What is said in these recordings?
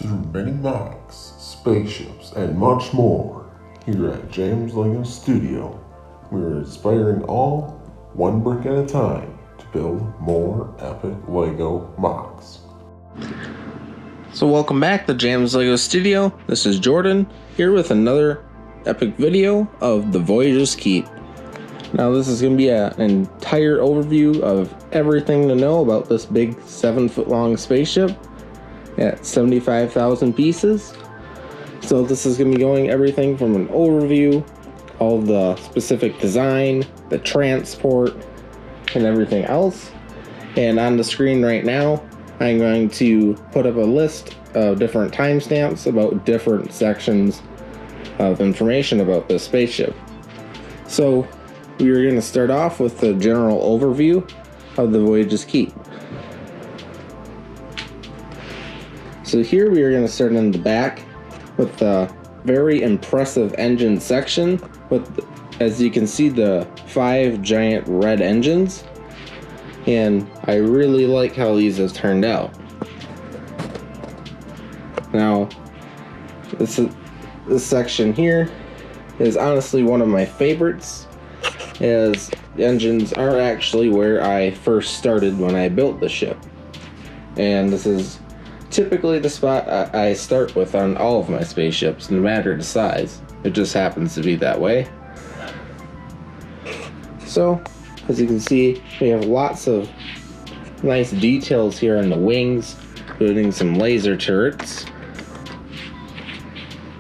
through many MOCs, spaceships, and much more. Here at James LEGO Studio, we're inspiring all, one brick at a time, to build more epic LEGO MOCs. So welcome back to James LEGO Studio. This is Jordan, here with another epic video of the Voyages Keep. Now this is going to be an entire overview of everything to know about this big 7-foot long spaceship at 75,000 pieces. So this is going to be going everything from an overview, all the specific design, the transport, and everything else. And on the screen right now, I'm going to put up a list of different timestamps about different sections of information about this spaceship. So we are going to start off with the general overview of the Voyages Keep. So here we are going to start in the back with the very impressive engine section with, as you can see, the 5 giant red engines, and I really like how these have turned out. Now this section here is honestly one of my favorites, as the engines are actually where I first started when I built the ship, and this is typically the spot I start with on all of my spaceships, no matter the size. It just happens to be that way. So as you can see, we have lots of nice details here on the wings, including some laser turrets.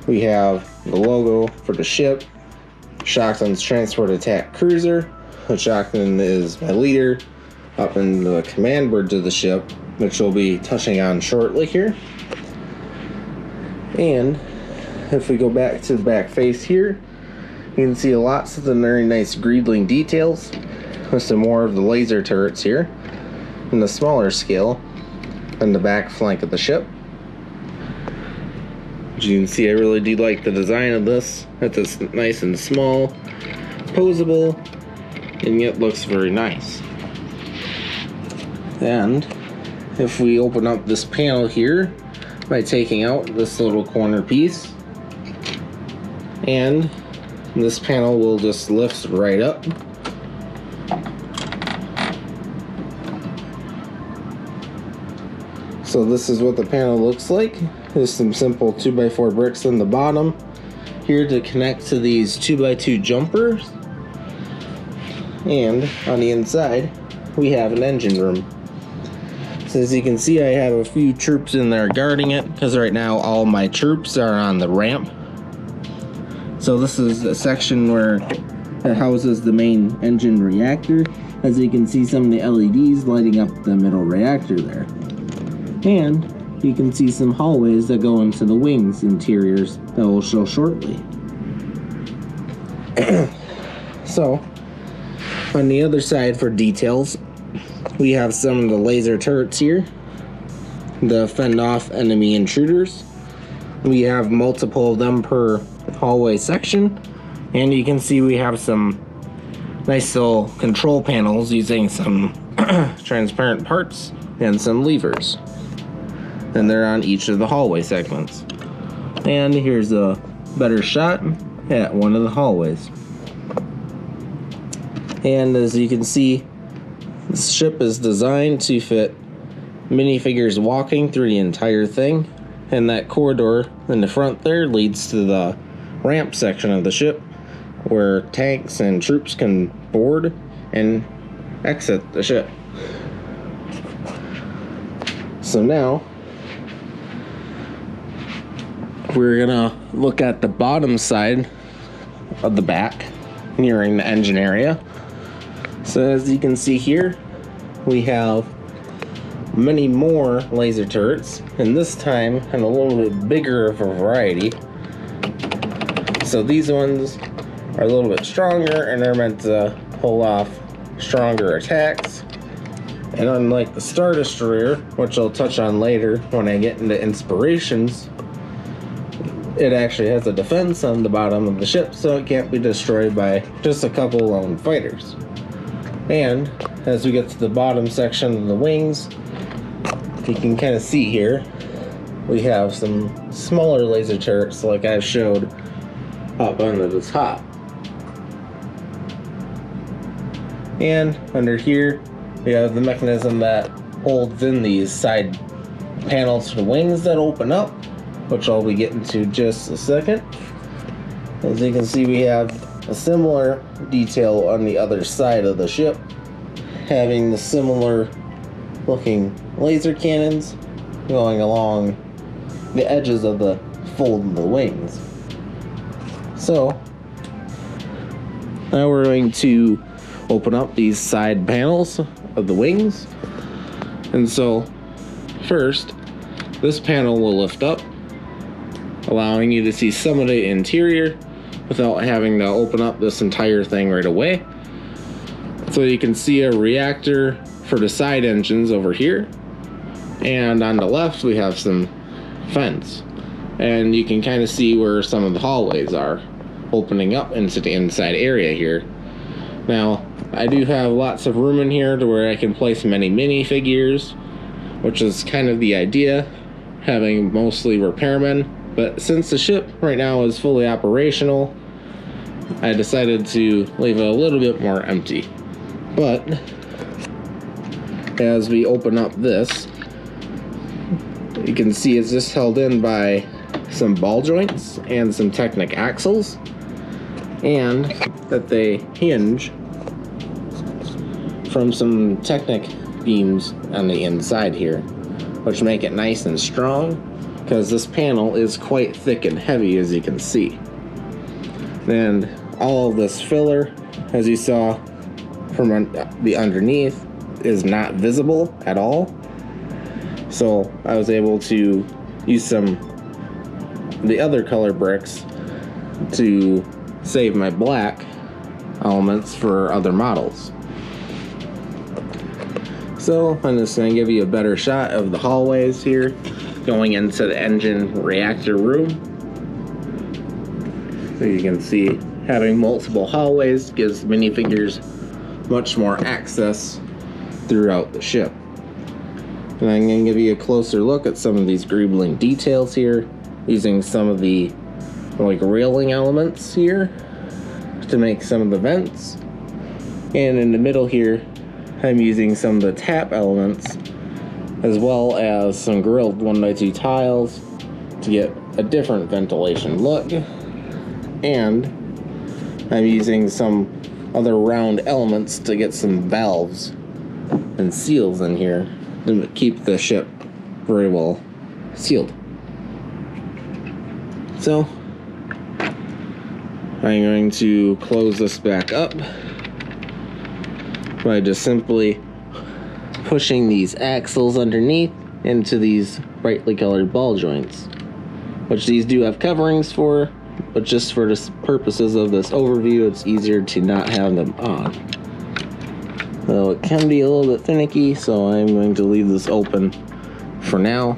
We have the logo for the ship, Shockton's Transport Attack Cruiser, which Shockton is my leader up in the command bridge of the ship, which we'll be touching on shortly here. And if we go back to the back face here, you can see lots of the very nice greedling details with some more of the laser turrets here in the smaller scale on the back flank of the ship. As you can see, I really do like the design of this. It's nice and small, posable, and yet looks very nice. And if we open up this panel here by taking out this little corner piece, and this panel will just lift right up. So this is what the panel looks like. There's some simple 2x4 bricks on the bottom here to connect to these 2x2 jumpers, and on the inside we have an engine room. So as you can see, I have a few troops in there guarding it, because right now all my troops are on the ramp. So this is a section where it houses the main engine reactor. As you can see, some of the LEDs lighting up the middle reactor there. And you can see some hallways that go into the wings interiors that we'll show shortly. So on the other side, for details, we have some of the laser turrets here, the fend off enemy intruders. We have multiple of them per hallway section, and you can see we have some nice little control panels using some transparent parts and some levers, and they're on each of the hallway segments. And here's a better shot at one of the hallways. And as you can see, this ship is designed to fit minifigures walking through the entire thing, and that corridor in the front there leads to the ramp section of the ship where tanks and troops can board and exit the ship. So now we're gonna look at the bottom side of the back nearing the engine area. So as you can see here, we have many more laser turrets, and this time in a little bit bigger of a variety. So these ones are a little bit stronger, and they're meant to pull off stronger attacks. And unlike the Star Destroyer, which I'll touch on later when I get into inspirations, it actually has a defense on the bottom of the ship, so it can't be destroyed by just a couple lone fighters. And as we get to the bottom section of the wings, you can kind of see here we have some smaller laser turrets like I've showed up under the top. And under here, we have the mechanism that holds in these side panels to the wings that open up, which I'll be getting to just a second. As you can see, we have a similar detail on the other side of the ship, having the similar looking laser cannons going along the edges of the fold of the wings. So now we're going to open up these side panels of the wings. And so first, this panel will lift up, allowing you to see some of the interior without having to open up this entire thing right away. So you can see a reactor for the side engines over here, and on the left we have some vents, and you can kind of see where some of the hallways are opening up into the inside area here. Now I do have lots of room in here to where I can place many minifigures, which is kind of the idea, having mostly repairmen. But since the ship right now is fully operational, I decided to leave it a little bit more empty. But as we open up this, you can see it's just held in by some ball joints and some Technic axles, and that they hinge from some Technic beams on the inside here, which make it nice and strong, because this panel is quite thick and heavy, as you can see. And all of this filler, as you saw from the underneath, is not visible at all. So I was able to use some of the other color bricks to save my black elements for other models. So I'm just going to give you a better shot of the hallways here going into the engine reactor room. So you can see having multiple hallways gives minifigures much more access throughout the ship. And I'm going to give you a closer look at some of these greebling details here, using some of the like railing elements here to make some of the vents. And in the middle here, I'm using some of the tap elements, as well as some grilled 1x2 tiles to get a different ventilation look. And I'm using some other round elements to get some valves and seals in here to keep the ship very well sealed. So I'm going to close this back up by just simply pushing these axles underneath into these brightly colored ball joints, which these do have coverings for, but just for the purposes of this overview, it's easier to not have them on. So it can be a little bit finicky, so I'm going to leave this open for now,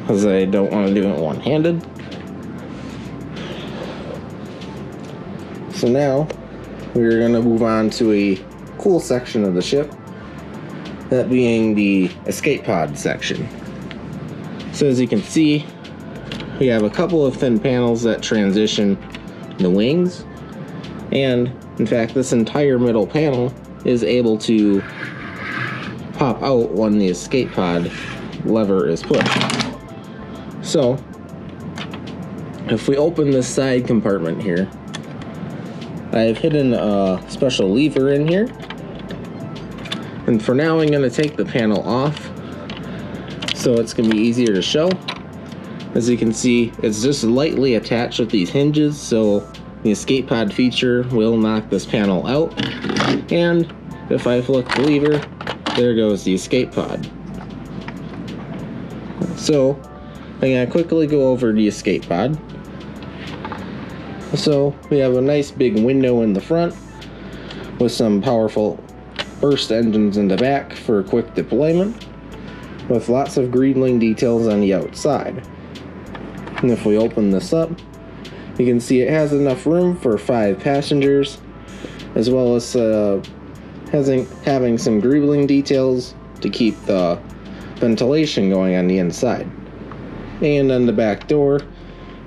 because I don't want to do it one-handed. So now we're going to move on to a cool section of the ship, that being the escape pod section. So as you can see, we have a couple of thin panels that transition the wings, and in fact this entire middle panel is able to pop out when the escape pod lever is pushed. So if we open this side compartment here, I've hidden a special lever in here, and for now I'm going to take the panel off so it's going to be easier to show. As you can see, it's just lightly attached with these hinges, so the escape pod feature will knock this panel out, and if I flick the lever, there goes the escape pod. So I'm going to quickly go over the escape pod. So we have a nice big window in the front with some powerful burst engines in the back for quick deployment, with lots of greebling details on the outside. And if we open this up, you can see it has enough room for 5 passengers, as well as having some greebling details to keep the ventilation going on the inside. And on the back door,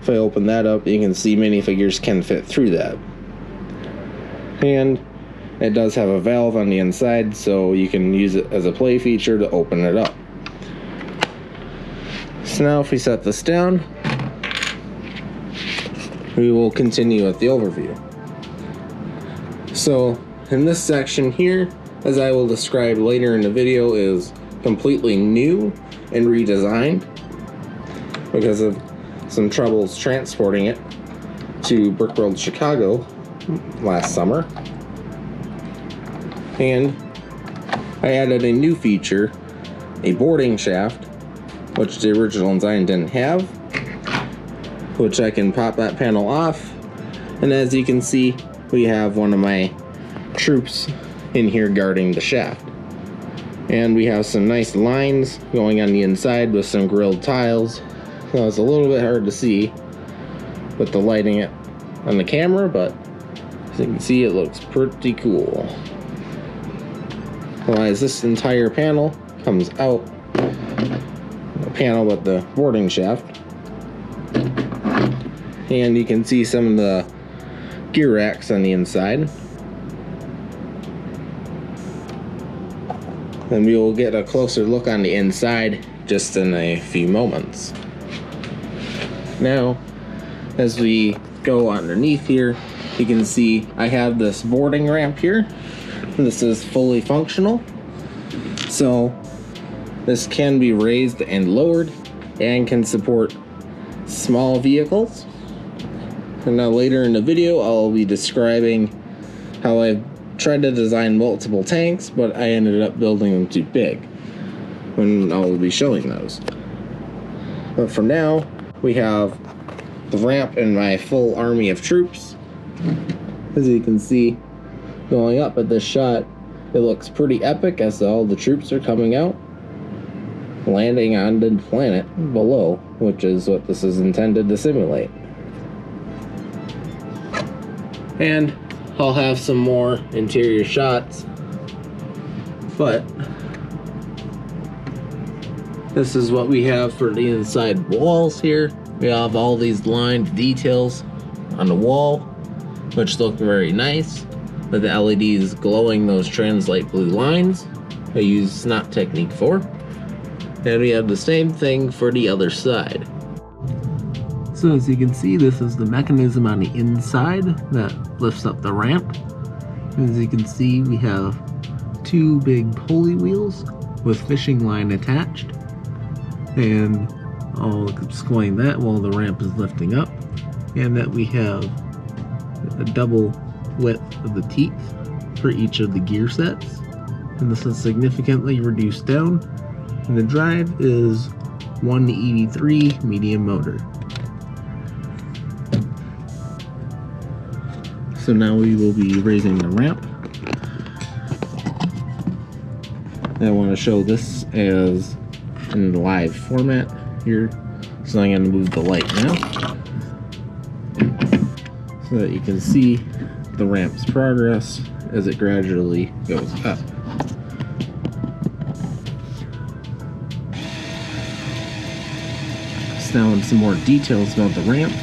if I open that up, you can see minifigures can fit through that. And it does have a valve on the inside, so you can use it as a play feature to open it up. So now if we set this down, we will continue with the overview. So in this section here, as I will describe later in the video, is completely new and redesigned because of some troubles transporting it to Brickworld Chicago last summer. And I added a new feature, a boarding shaft, which the original design didn't have, which I can pop that panel off. And as you can see, we have one of my troops in here guarding the shaft. And we have some nice lines going on the inside with some grilled tiles. So it's a little bit hard to see with the lighting it on the camera, but as you can see, it looks pretty cool. Well, as this entire panel comes out, the panel with the boarding shaft, and you can see some of the gear racks on the inside. And we will get a closer look on the inside just in a few moments. Now, as we go underneath here, you can see I have this boarding ramp here. This is fully functional, so this can be raised and lowered and can support small vehicles. And now later in the video, I'll be describing how I've tried to design multiple tanks, but I ended up building them too big, when I'll be showing those. But for now, we have the ramp and my full army of troops. As you can see, going up at this shot, it looks pretty epic as all the troops are coming out, landing on the planet below, which is what this is intended to simulate. And I'll have some more interior shots, but this is what we have for the inside walls here. We have all these lined details on the wall, which look very nice, with the LEDs glowing those translate blue lines I use snot technique for. And we have the same thing for the other side. So as you can see, this is the mechanism on the inside that lifts up the ramp. As you can see, we have two big pulley wheels with fishing line attached. And I'll explain that while the ramp is lifting up. And that we have a double width of the teeth for each of the gear sets. And this is significantly reduced down. And the drive is 183 medium motor. So now we will be raising the ramp. I want to show this as in the live format here. So I'm going to move the light now, so that you can see the ramp's progress as it gradually goes up. So now in some more details about the ramp.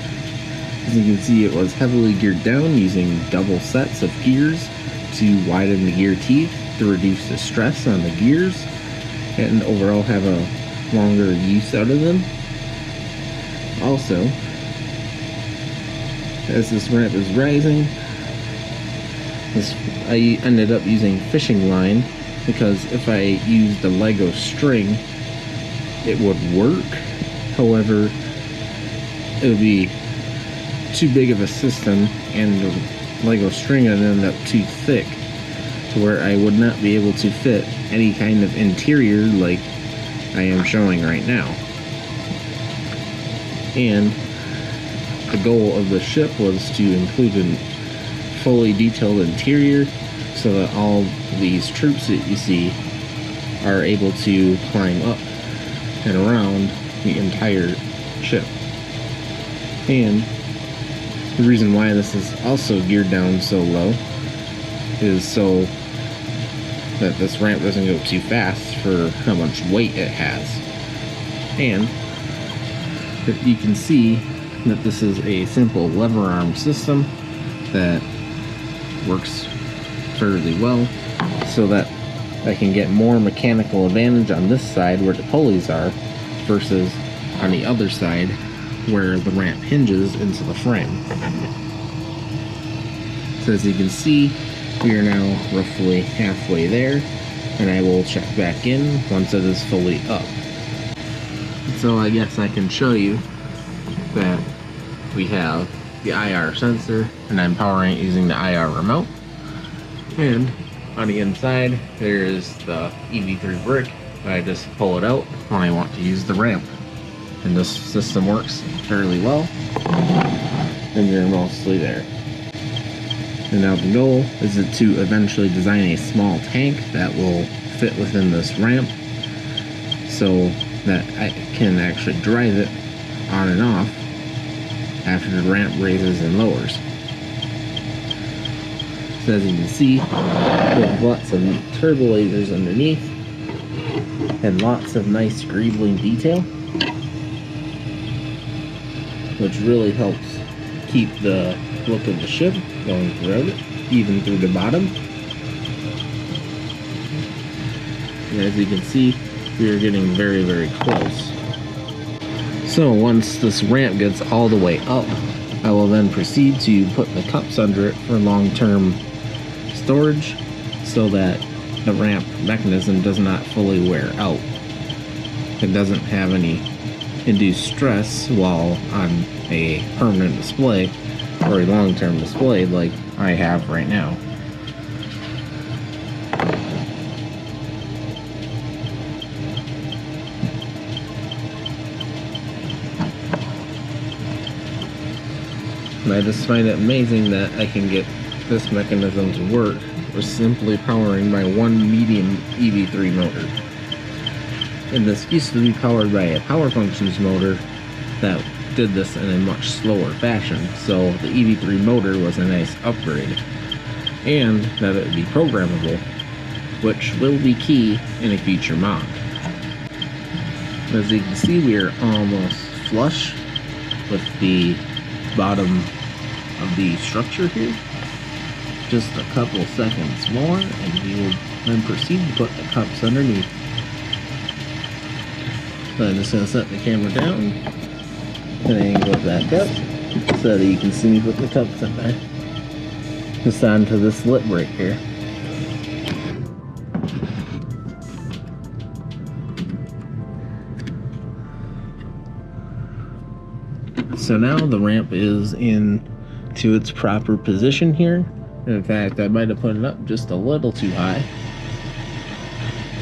As you can see, it was heavily geared down using double sets of gears to widen the gear teeth to reduce the stress on the gears and overall have a longer use out of them. Also, as this ramp is rising, I ended up using fishing line because if I used a Lego string, it would work. However, it would be too big of a system and the Lego string would end up too thick to where I would not be able to fit any kind of interior like I am showing right now. And the goal of the ship was to include a fully detailed interior so that all these troops that you see are able to climb up and around the entire ship. And the reason why this is also geared down so low is so that this ramp doesn't go too fast for how much weight it has. And But you can see that this is a simple lever arm system that works fairly well, so that I can get more mechanical advantage on this side where the pulleys are versus on the other side where the ramp hinges into the frame. So as you can see, we are now roughly halfway there, and I will check back in once it is fully up. So I guess I can show you that we have the IR sensor, and I'm powering it using the IR remote. And on the inside, there is the EV3 brick. I just pull it out when I want to use the ramp. And this system works fairly well, and you're mostly there. And now the goal is to eventually design a small tank that will fit within this ramp so that I can actually drive it on and off after the ramp raises and lowers. So as you can see, we have lots of turbo lasers underneath and lots of nice greebling detail, which really helps keep the look of the ship going throughout it, even through the bottom. And as you can see, we are getting very, very close. So once this ramp gets all the way up, I will then proceed to put the cups under it for long-term storage so that the ramp mechanism does not fully wear out. It doesn't have any induced stress while on a permanent display or a long-term display like I have right now. And I just find it amazing that I can get this mechanism to work with simply powering my one medium EV3 motor. And this used to be powered by a power functions motor that did this in a much slower fashion, so the EV3 motor was a nice upgrade. And that it would be programmable, which will be key in a future mod. As you can see, we are almost flush with the bottom of the structure here. Just a couple seconds more and we will then proceed to put the cups underneath. So I'm just going to set the camera down and angle it back up so that you can see me put the cups in there. Just onto this lip right here. So now the ramp is to its proper position here. In fact, I might have put it up just a little too high.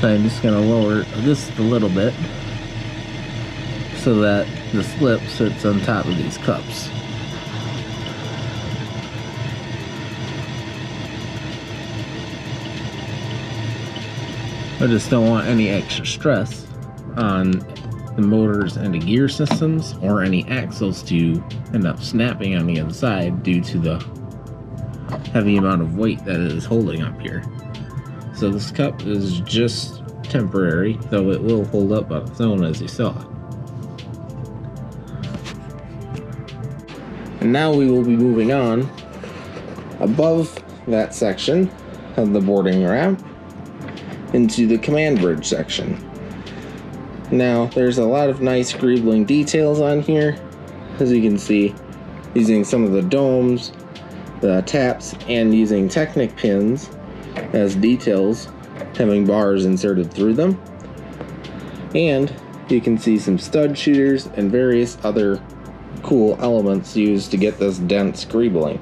So I'm just going to lower it just a little bit so that the slip sits on top of these cups. I just don't want any extra stress on the motors and the gear systems or any axles to end up snapping on the inside due to the heavy amount of weight that it is holding up here. So this cup is just temporary, though it will hold up on its own as you saw. And now we will be moving on above that section of the boarding ramp into the command bridge section. Now there's a lot of nice greebling details on here, as you can see, using some of the domes, the taps, and using Technic pins as details, having bars inserted through them. And you can see some stud shooters and various other cool elements used to get this dense greebling.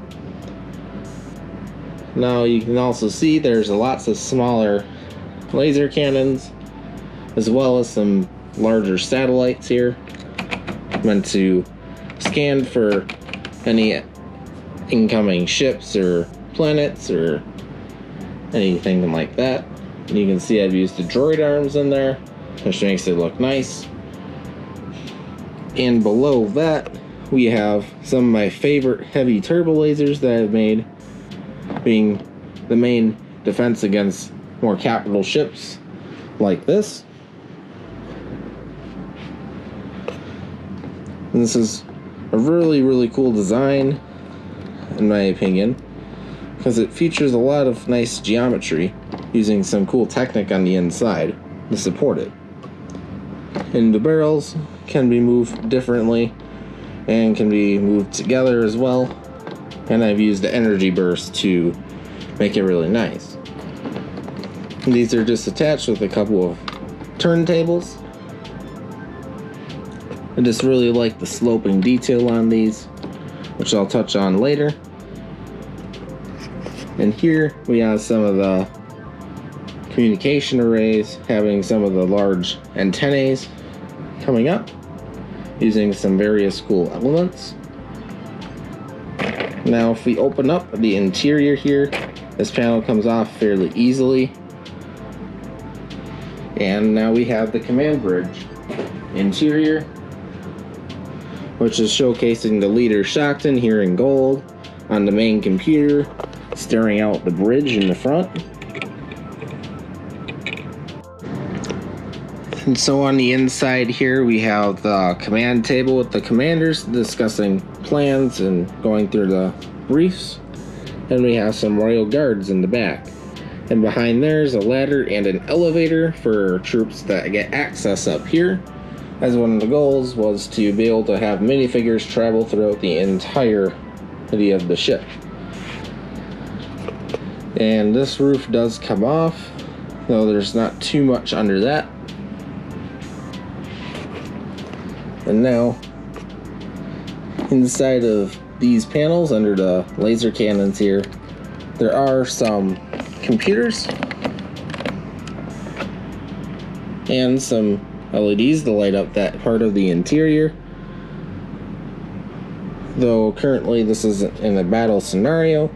Now you can also see there's lots of smaller laser cannons, as well as some larger satellites here, meant to scan for any incoming ships or planets or anything like that. And you can see I've used the droid arms in there, which makes it look nice. And below that, we have some of my favorite heavy turbo lasers that I've made, being the main defense against more capital ships like this. And this is a really cool design, in my opinion, because it features a lot of nice geometry using some cool technique on the inside to support it. And the barrels can be moved differently and can be moved together as well. And I've used the energy burst to make it really nice. And these are just attached with a couple of turntables. I just really like the sloping detail on these, which I'll touch on later. And here we have some of the communication arrays having some of the large antennae coming up using some various cool elements. Now if we open up the interior here, this panel comes off fairly easily. And now we have the command bridge interior, which is showcasing the leader Stockton here in gold on the main computer, staring out the bridge in the front. And so on the inside here we have the command table with the commanders discussing plans and going through the briefs. And we have some royal guards in the back. And behind there is a ladder and an elevator for troops that get access up here, as one of the goals was to be able to have minifigures travel throughout the entirety of the ship. And this roof does come off, though there's not too much under that. And now, inside of these panels, under the laser cannons here, there are some computers and some LEDs to light up that part of the interior. Though currently this is in a battle scenario,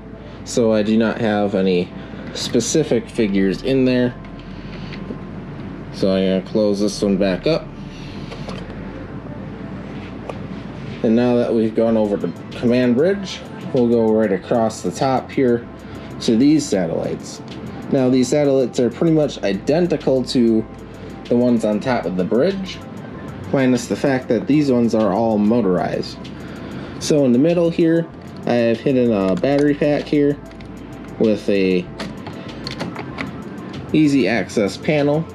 so I do not have any specific figures in there. So I'm going to close this one back up. And now that we've gone over the command bridge, we'll go right across the top here to these satellites. Now these satellites are pretty much identical to the ones on top of the bridge, minus the fact that these ones are all motorized. So in the middle here, I have hidden a battery pack here with a easy access panel.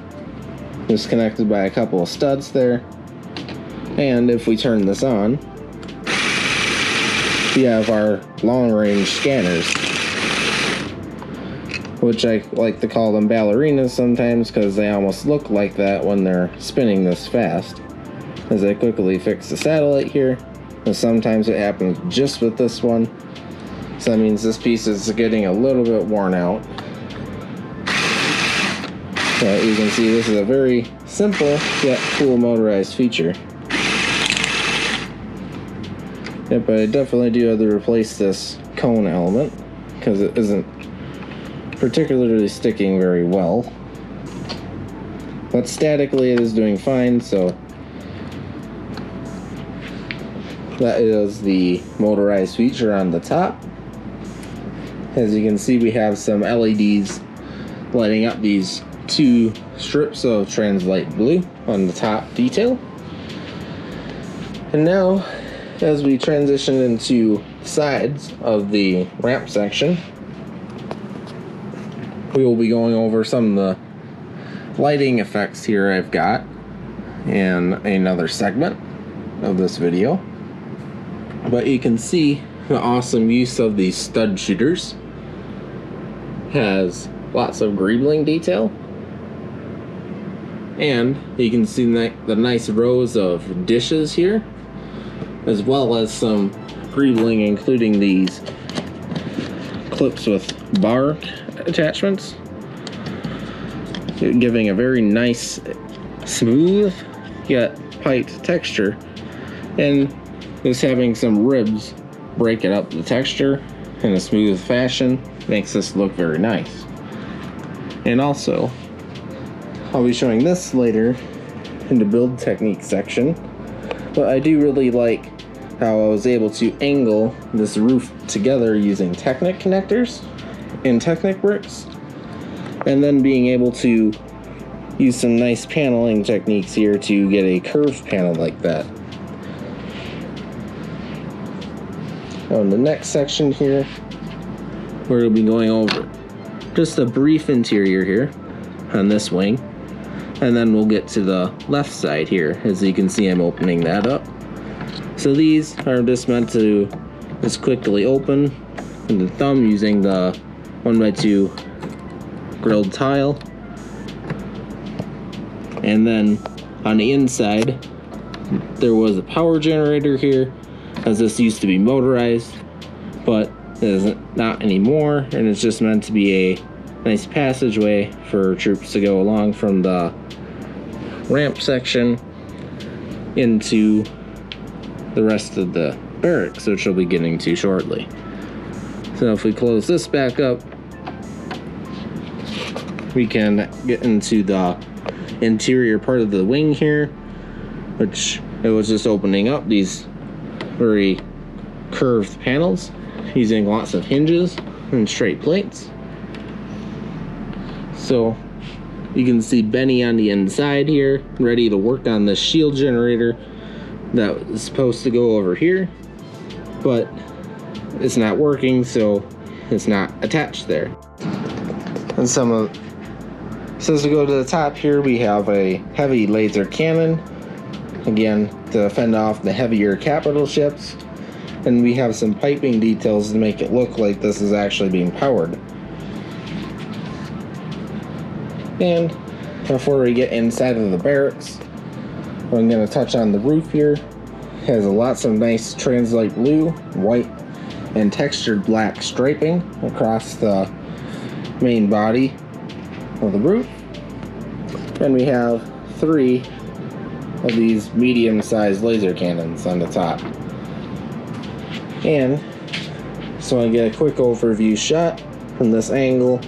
It's connected by a couple of studs there. And if we turn this on, we have our long-range scanners, which I like to call them ballerinas sometimes because they almost look like that when they're spinning this fast. As I quickly fix the satellite here, and sometimes it happens just with this one, so that means this piece is getting a little bit worn out. But you can see this is a very simple yet cool motorized feature. Yep, but I definitely do have to replace this cone element because it isn't particularly sticking very well. But statically it is doing fine, so that is the motorized feature on the top. As you can see, we have some LEDs lighting up these two strips of translite blue on the top detail. And now, as we transition into sides of the ramp section, we will be going over some of the lighting effects here I've got in another segment of this video. But you can see the awesome use of these stud shooters. Has lots of greebling detail. And you can see the nice rows of dishes here, as well as some greebling including these clips with bar attachments, giving a very nice, smooth yet piped texture, and just having some ribs break it up the texture in a smooth fashion makes this look very nice. And also, I'll be showing this later in the build technique section, but I do really like how I was able to angle this roof together using Technic connectors and Technic bricks, and then being able to use some nice paneling techniques here to get a curved panel like that. Now in the next section here, we'll be going over just a brief interior here on this wing, and then we'll get to the left side here. As you can see, I'm opening that up. So these are just meant to just quickly open with the thumb using the 1x2 grilled tile. And then on the inside, there was a power generator here, as this used to be motorized, but it is not anymore, and it's just meant to be a nice passageway for troops to go along from the ramp section into the rest of the barracks, which we'll be getting to shortly. So if we close this back up, we can get into the interior part of the wing here, which it was just opening up these very curved panels using lots of hinges and straight plates. So you can see Benny on the inside here, ready to work on the shield generator that was supposed to go over here, but it's not working, so it's not attached there. And so as we go to the top here, we have a heavy laser cannon, again to fend off the heavier capital ships, and we have some piping details to make it look like this is actually being powered. And before we get inside of the barracks, I'm going to touch on the roof here. It has lots of nice translite blue, white, and textured black striping across the main body of the roof. And we have 3 of these medium-sized laser cannons on the top. And so I get a quick overview shot from this angle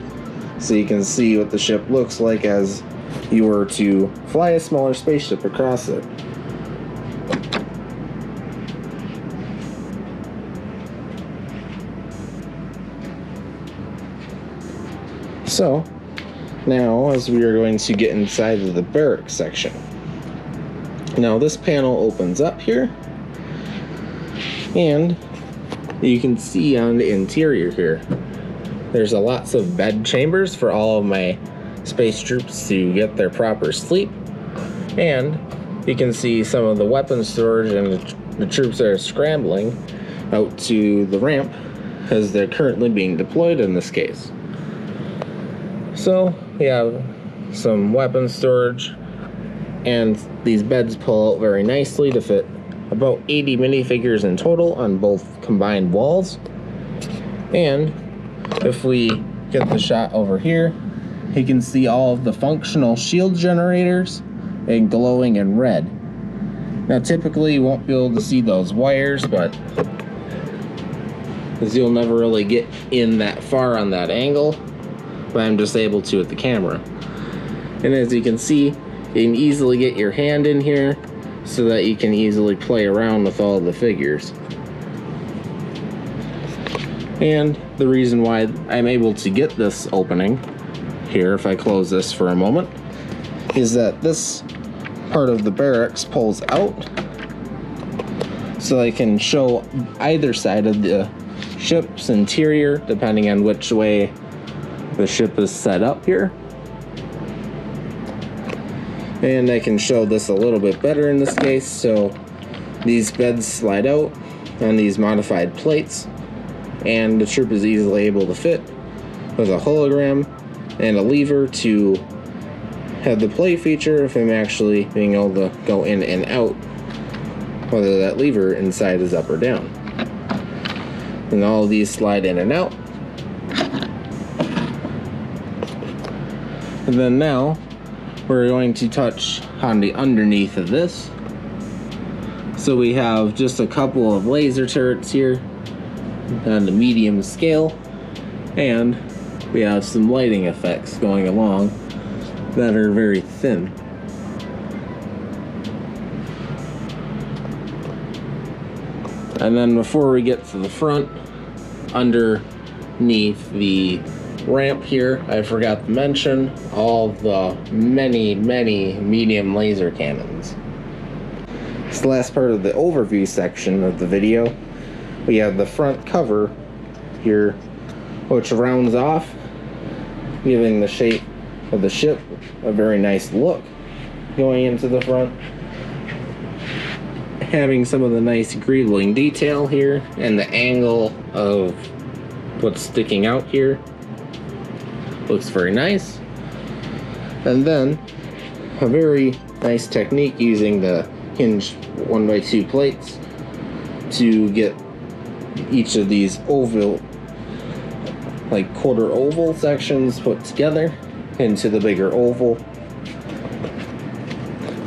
so you can see what the ship looks like as you were to fly a smaller spaceship across it. So now as we are going to get inside of the barracks section. Now this panel opens up here, and you can see on the interior here there's lots of bed chambers for all of my space troops to get their proper sleep, and you can see some of the weapon storage and the troops that are scrambling out to the ramp as they're currently being deployed in this case. So we have some weapon storage, and these beds pull out very nicely to fit about 80 minifigures in total on both combined walls. And if we get the shot over here, you can see all of the functional shield generators and glowing in red. Now typically you won't be able to see those wires, but because you'll never really get in that far on that angle, but I'm just able to with the camera. And as you can see, you can easily get your hand in here so that you can easily play around with all the figures. And the reason why I'm able to get this opening here, if I close this for a moment, is that this part of the barracks pulls out so I can show either side of the ship's interior depending on which way the ship is set up here. And I can show this a little bit better in this case. So these beds slide out on these modified plates, and the troop is easily able to fit with a hologram and a lever to have the play feature if I'm actually being able to go in and out, whether that lever inside is up or down. And all of these slide in and out. And then now we're going to touch on the underneath of this. So we have just a couple of laser turrets here on the medium scale, and we have some lighting effects going along that are very thin. And then before we get to the front, underneath the ramp here, I forgot to mention all the many medium laser cannons. This last part of the overview section of the video, we have the front cover here, which rounds off, giving the shape of the ship a very nice look going into the front. Having some of the nice greebling detail here and the angle of what's sticking out here looks very nice. And then a very nice technique using the hinged 1x2 plates to get each of these oval, like quarter oval sections put together into the bigger oval.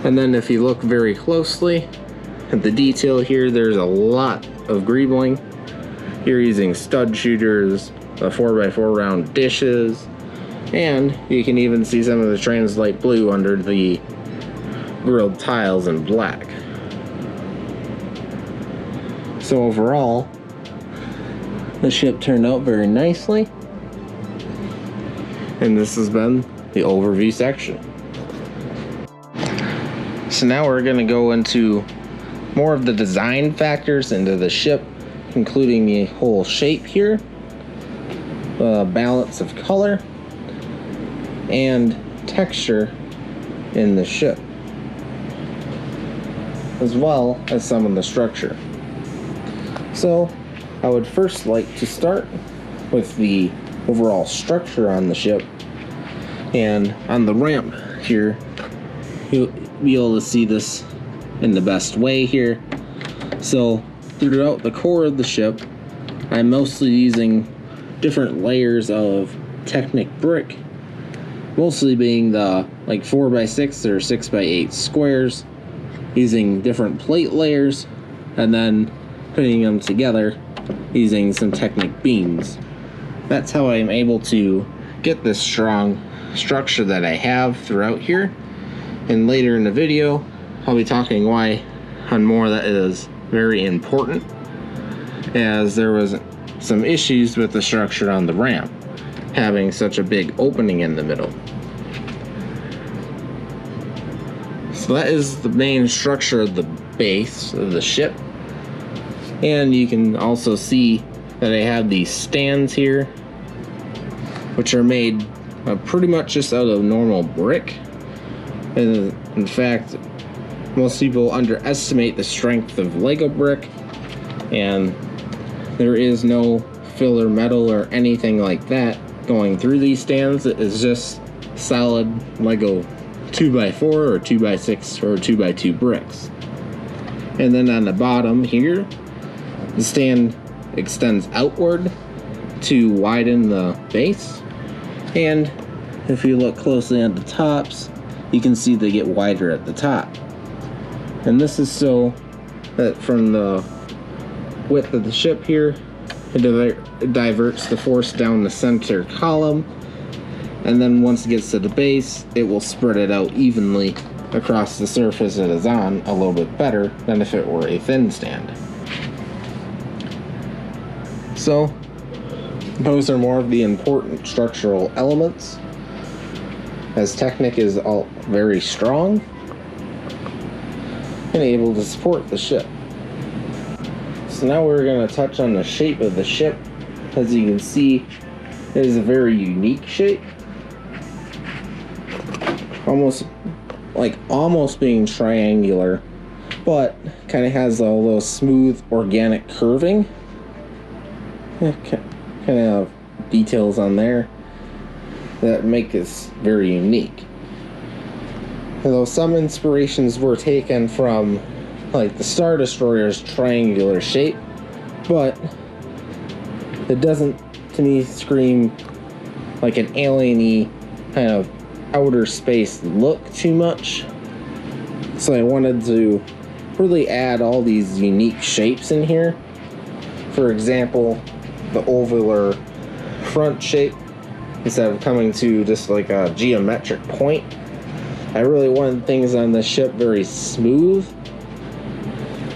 And then if you look very closely at the detail here, there's a lot of greebling. You're using stud shooters, the 4x4 round dishes, and you can even see some of the translite blue under the grilled tiles in black. So overall, the ship turned out very nicely. And this has been the overview section. So now we're going to go into more of the design factors into the ship, including the whole shape here, balance of color, and texture in the ship, as well as some of the structure. So I would first like to start with the overall structure on the ship. And on the ramp here, you'll be able to see this in the best way here. So throughout the core of the ship, I'm mostly using different layers of Technic brick, mostly being the like 4x6 or 6x8 squares, using different plate layers and then putting them together using some Technic beams. That's how I'm able to get this strong structure that I have throughout here. And later in the video, I'll be talking why on more that is very important, as there was some issues with the structure on the ramp, having such a big opening in the middle. So that is the main structure of the base of the ship. And you can also see that I have these stands here, which are made pretty much just out of normal brick. And in fact, most people underestimate the strength of Lego brick, and there is no filler metal or anything like that going through these stands. It is just solid Lego 2x4 or 2x6 or 2x2 bricks. And then on the bottom here, the stand extends outward to widen the base. And if you look closely at the tops, you can see they get wider at the top. And this is so that from the width of the ship here, it diverts the force down the center column. And then once it gets to the base, it will spread it out evenly across the surface it is on a little bit better than if it were a thin stand. So those are more of the important structural elements, as Technic is all very strong and able to support the ship. So now we're going to touch on the shape of the ship. As you can see, it is a very unique shape, almost being triangular, but kind of has all those smooth organic curving. Kind of details on there that make this very unique. Though some inspirations were taken from like the Star Destroyer's triangular shape, but it doesn't to me scream like an alien-y kind of outer space look too much. So I wanted to really add all these unique shapes in here. For example, the ovular front shape, instead of coming to just like a geometric point, I really wanted things on the ship very smooth,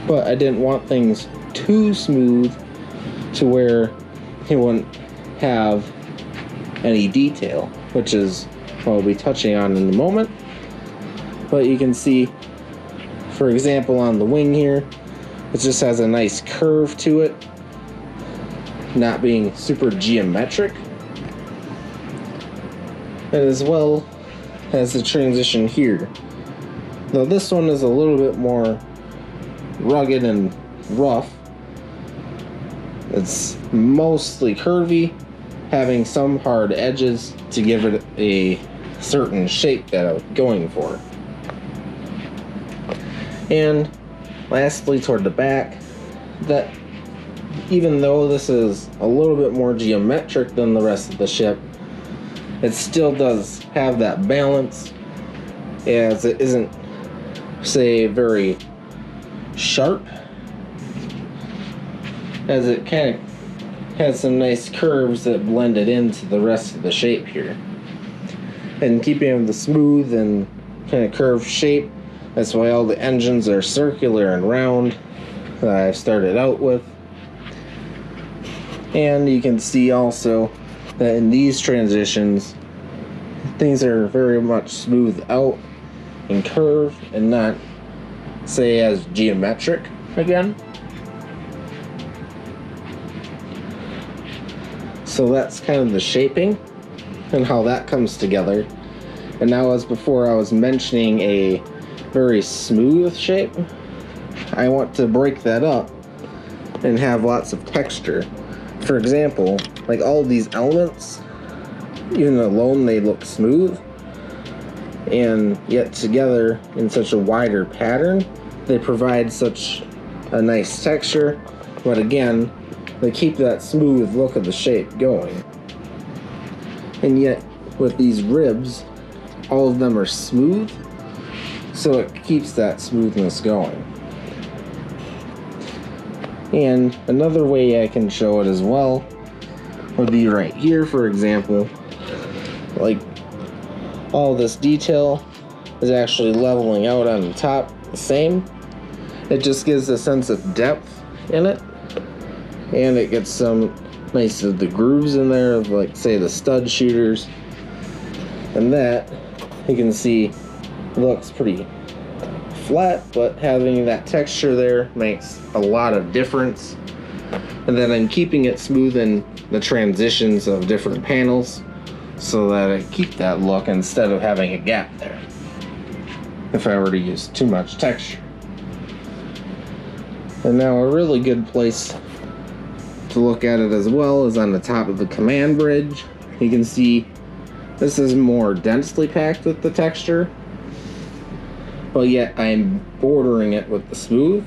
but I didn't want things too smooth to where it wouldn't have any detail, which is what I'll be touching on in a moment. But you can see, for example, on the wing here, it just has a nice curve to it, not being super geometric, and as well as the transition here. Though this one is a little bit more rugged and rough. It's mostly curvy, having some hard edges to give it a certain shape that I'm going for. And lastly, toward the back, that even though this is a little bit more geometric than the rest of the ship, it still does have that balance, as it isn't, say, very sharp, as it kind of has some nice curves that blend it into the rest of the shape here. And keeping the smooth and kind of curved shape, that's why all the engines are circular and round that I started out with. And you can see also that in these transitions, things are very much smoothed out and curved and not, say, as geometric again. So that's kind of the shaping and how that comes together. And now, as before I was mentioning a very smooth shape, I want to break that up and have lots of texture. For example, like all of these elements, even alone they look smooth, and yet together in such a wider pattern, they provide such a nice texture, but again, they keep that smooth look of the shape going. And yet, with these ribs, all of them are smooth, so it keeps that smoothness going. And another way I can show it as well would be right here, for example. Like, all this detail is actually leveling out on the top the same. It just gives a sense of depth in it, and it gets some nice of the grooves in there of, like, say, the stud shooters, and that you can see looks pretty flat, but having that texture there makes a lot of difference. And then I'm keeping it smooth in the transitions of different panels so that I keep that look instead of having a gap there if I were to use too much texture. And now a really good place to look at it as well is on the top of the command bridge. You can see this is more densely packed with the texture, but yet I'm bordering it with the smooth.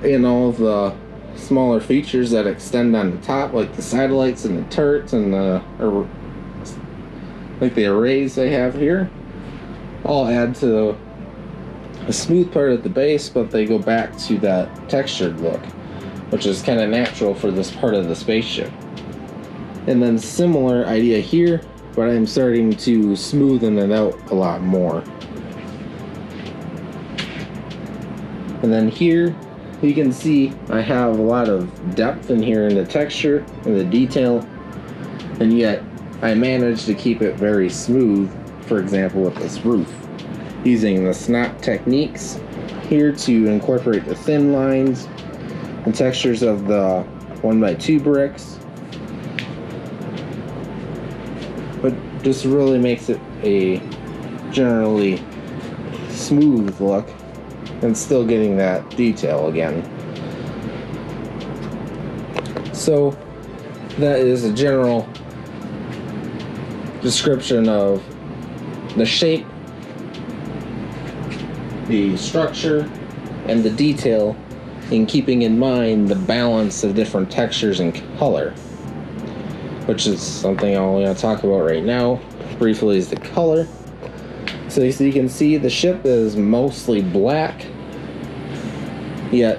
And all of the smaller features that extend on the top, like the satellites and the turrets and like the arrays they have here, all add to a smooth part at the base, but they go back to that textured look, which is kind of natural for this part of the spaceship. And then similar idea here, but I'm starting to smoothen it out a lot more. And then here, you can see I have a lot of depth in here in the texture and the detail, and yet I managed to keep it very smooth, for example with this roof, using the snap techniques here to incorporate the thin lines and textures of the 1x2 bricks, but just really makes it a generally smooth look and still getting that detail again. So that is a general description of the shape, the structure, and the detail, in keeping in mind the balance of different textures and color, which is something I'm going to talk about right now briefly, is the color. So you can see the ship is mostly black, yet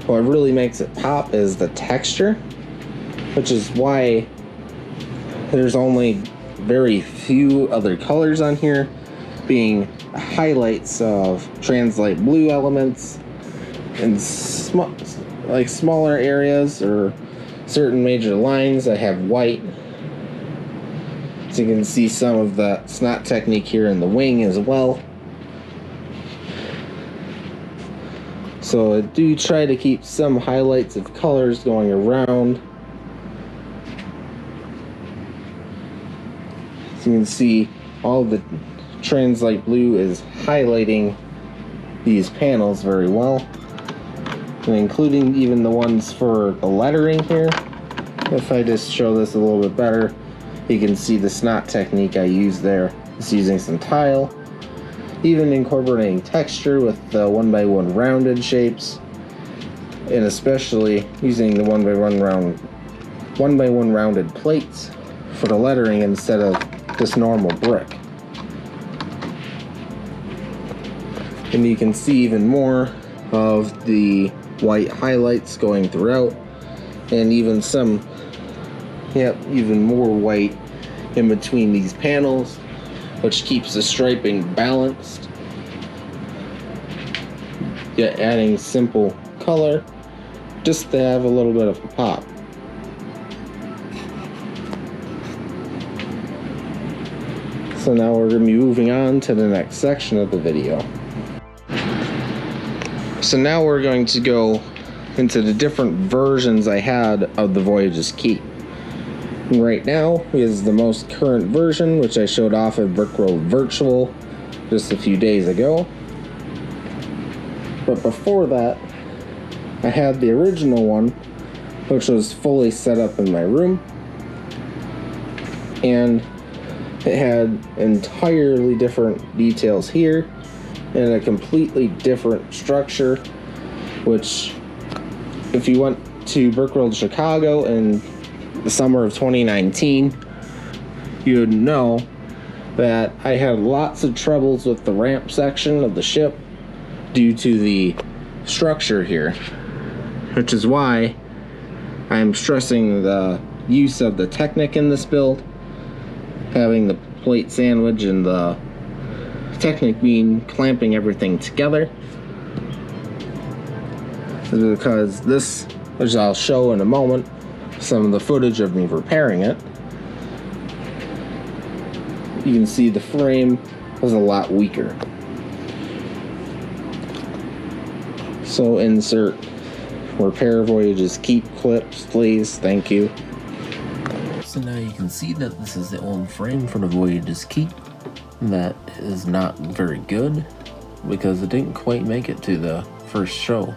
what really makes it pop is the texture, which is why there's only very few other colors on here, being highlights of translite blue elements and smaller areas or certain major lines that have white. So you can see some of the snot technique here in the wing as well. So I do try to keep some highlights of colors going around. So you can see all the trans-light blue is highlighting these panels very well, and including even the ones for the lettering here. If I just show this a little bit better, you can see the snot technique I used there. It's using some tile, even incorporating texture with the 1x1 rounded shapes, and especially using the 1x1 rounded plates for the lettering instead of just normal brick. And you can see even more of the white highlights going throughout, and even some, even more white in between these panels, which keeps the striping balanced, yet adding simple color just to have a little bit of a pop. So now we're going to be moving on to the next section of the video. So now we're going to go into the different versions I had of the Voyages Keep. Right now is the most current version, which I showed off at Brickworld Virtual just a few days ago. But before that, I had the original one, which was fully set up in my room, and it had entirely different details here and a completely different structure, which if you went to Brickworld Chicago in the summer of 2019, you would know that I had lots of troubles with the ramp section of the ship due to the structure here, which is why I'm stressing the use of the Technic in this build, having the plate sandwich and the Technic beam clamping everything together, because this, which I'll show in a moment, some of the footage of me repairing it, you can see the frame was a lot weaker. So insert repair Voyages Keep clips, please, thank you. So now you can see that this is the old frame for the Voyages Keep. That is not very good because it didn't quite make it to the first show.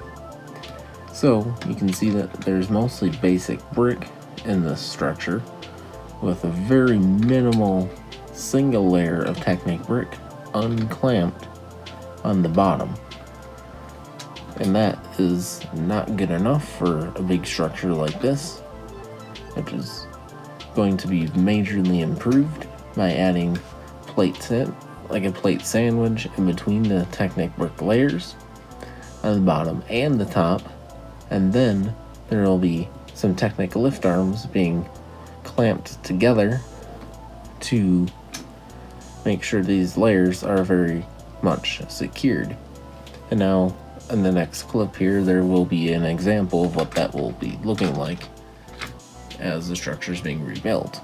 So you can see that there's mostly basic brick in this structure with a very minimal single layer of Technic brick unclamped on the bottom. And that is not good enough for a big structure like this, which is going to be majorly improved by adding plates in, like a plate sandwich in between the Technic brick layers on the bottom and the top, and then there will be some Technic lift arms being clamped together to make sure these layers are very much secured. And now in the next clip here, there will be an example of what that will be looking like as the structure is being rebuilt.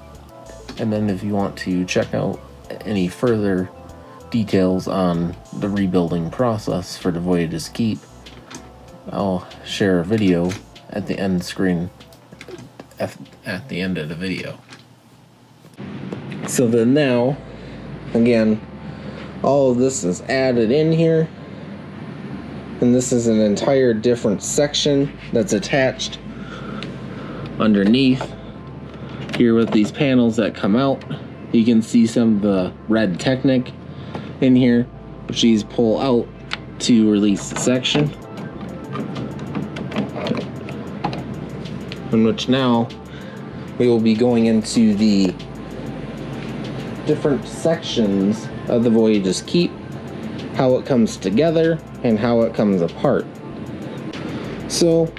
And then if you want to check out any further details on the rebuilding process for the Voyages Keep, I'll share a video at the end screen at the end of the video. So then now, again, all of this is added in here, and this is an entire different section that's attached underneath here with these panels that come out. You can see some of the red Technic in here, which these pull out to release the section, in which now we will be going into the different sections of the Voyages Keep, how it comes together and how it comes apart. So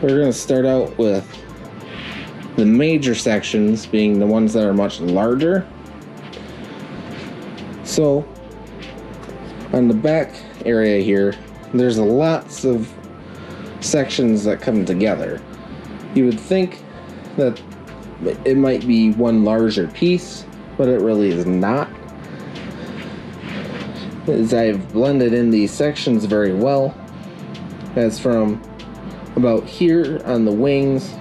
we're going to start out with the major sections being the ones that are much larger. So on the back area here, there's lots of sections that come together. You would think that it might be one larger piece, but it really is not, as I've blended in these sections very well as from about here on the wings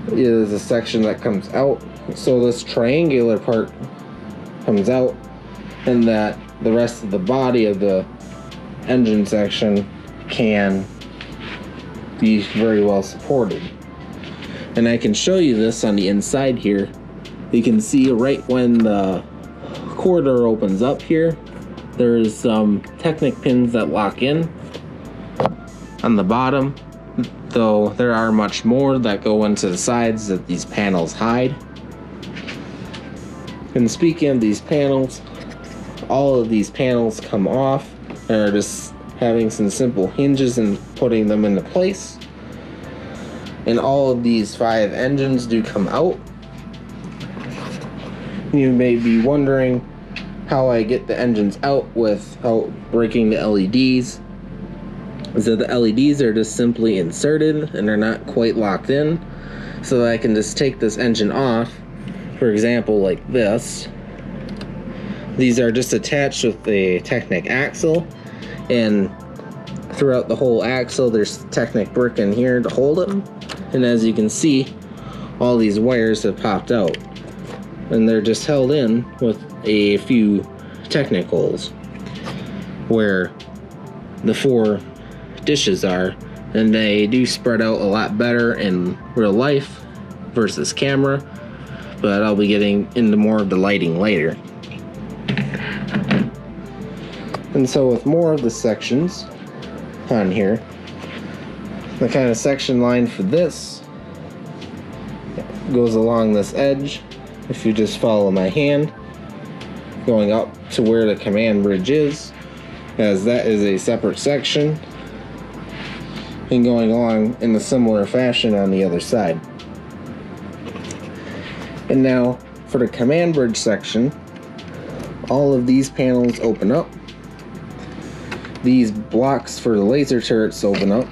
is a section that comes out. So this triangular part comes out, and that the rest of the body of the engine section can be very well supported. And I can show you this on the inside here. You can see right when the corridor opens up here, there's some Technic pins that lock in on the bottom, though there are much more that go into the sides that these panels hide. And speaking of these panels, all of these panels come off and are just having some simple hinges and putting them into place. And all of these 5 engines do come out. You may be wondering how I get the engines out without breaking the LEDs. So the LEDs are just simply inserted and they're not quite locked in. So I can just take this engine off, for example, like this. These are just attached with a Technic axle, and throughout the whole axle there's Technic brick in here to hold them. And as you can see, all these wires have popped out, and they're just held in with a few Technic holes where the 4 dishes are, and they do spread out a lot better in real life versus camera, but I'll be getting into more of the lighting later. And so with more of the sections on here, the kind of section line for this goes along this edge. If you just follow my hand, going up to where the command bridge is, as that is a separate section, and going along in a similar fashion on the other side. And now for the command bridge section, all of these panels open up. These blocks for the laser turrets open up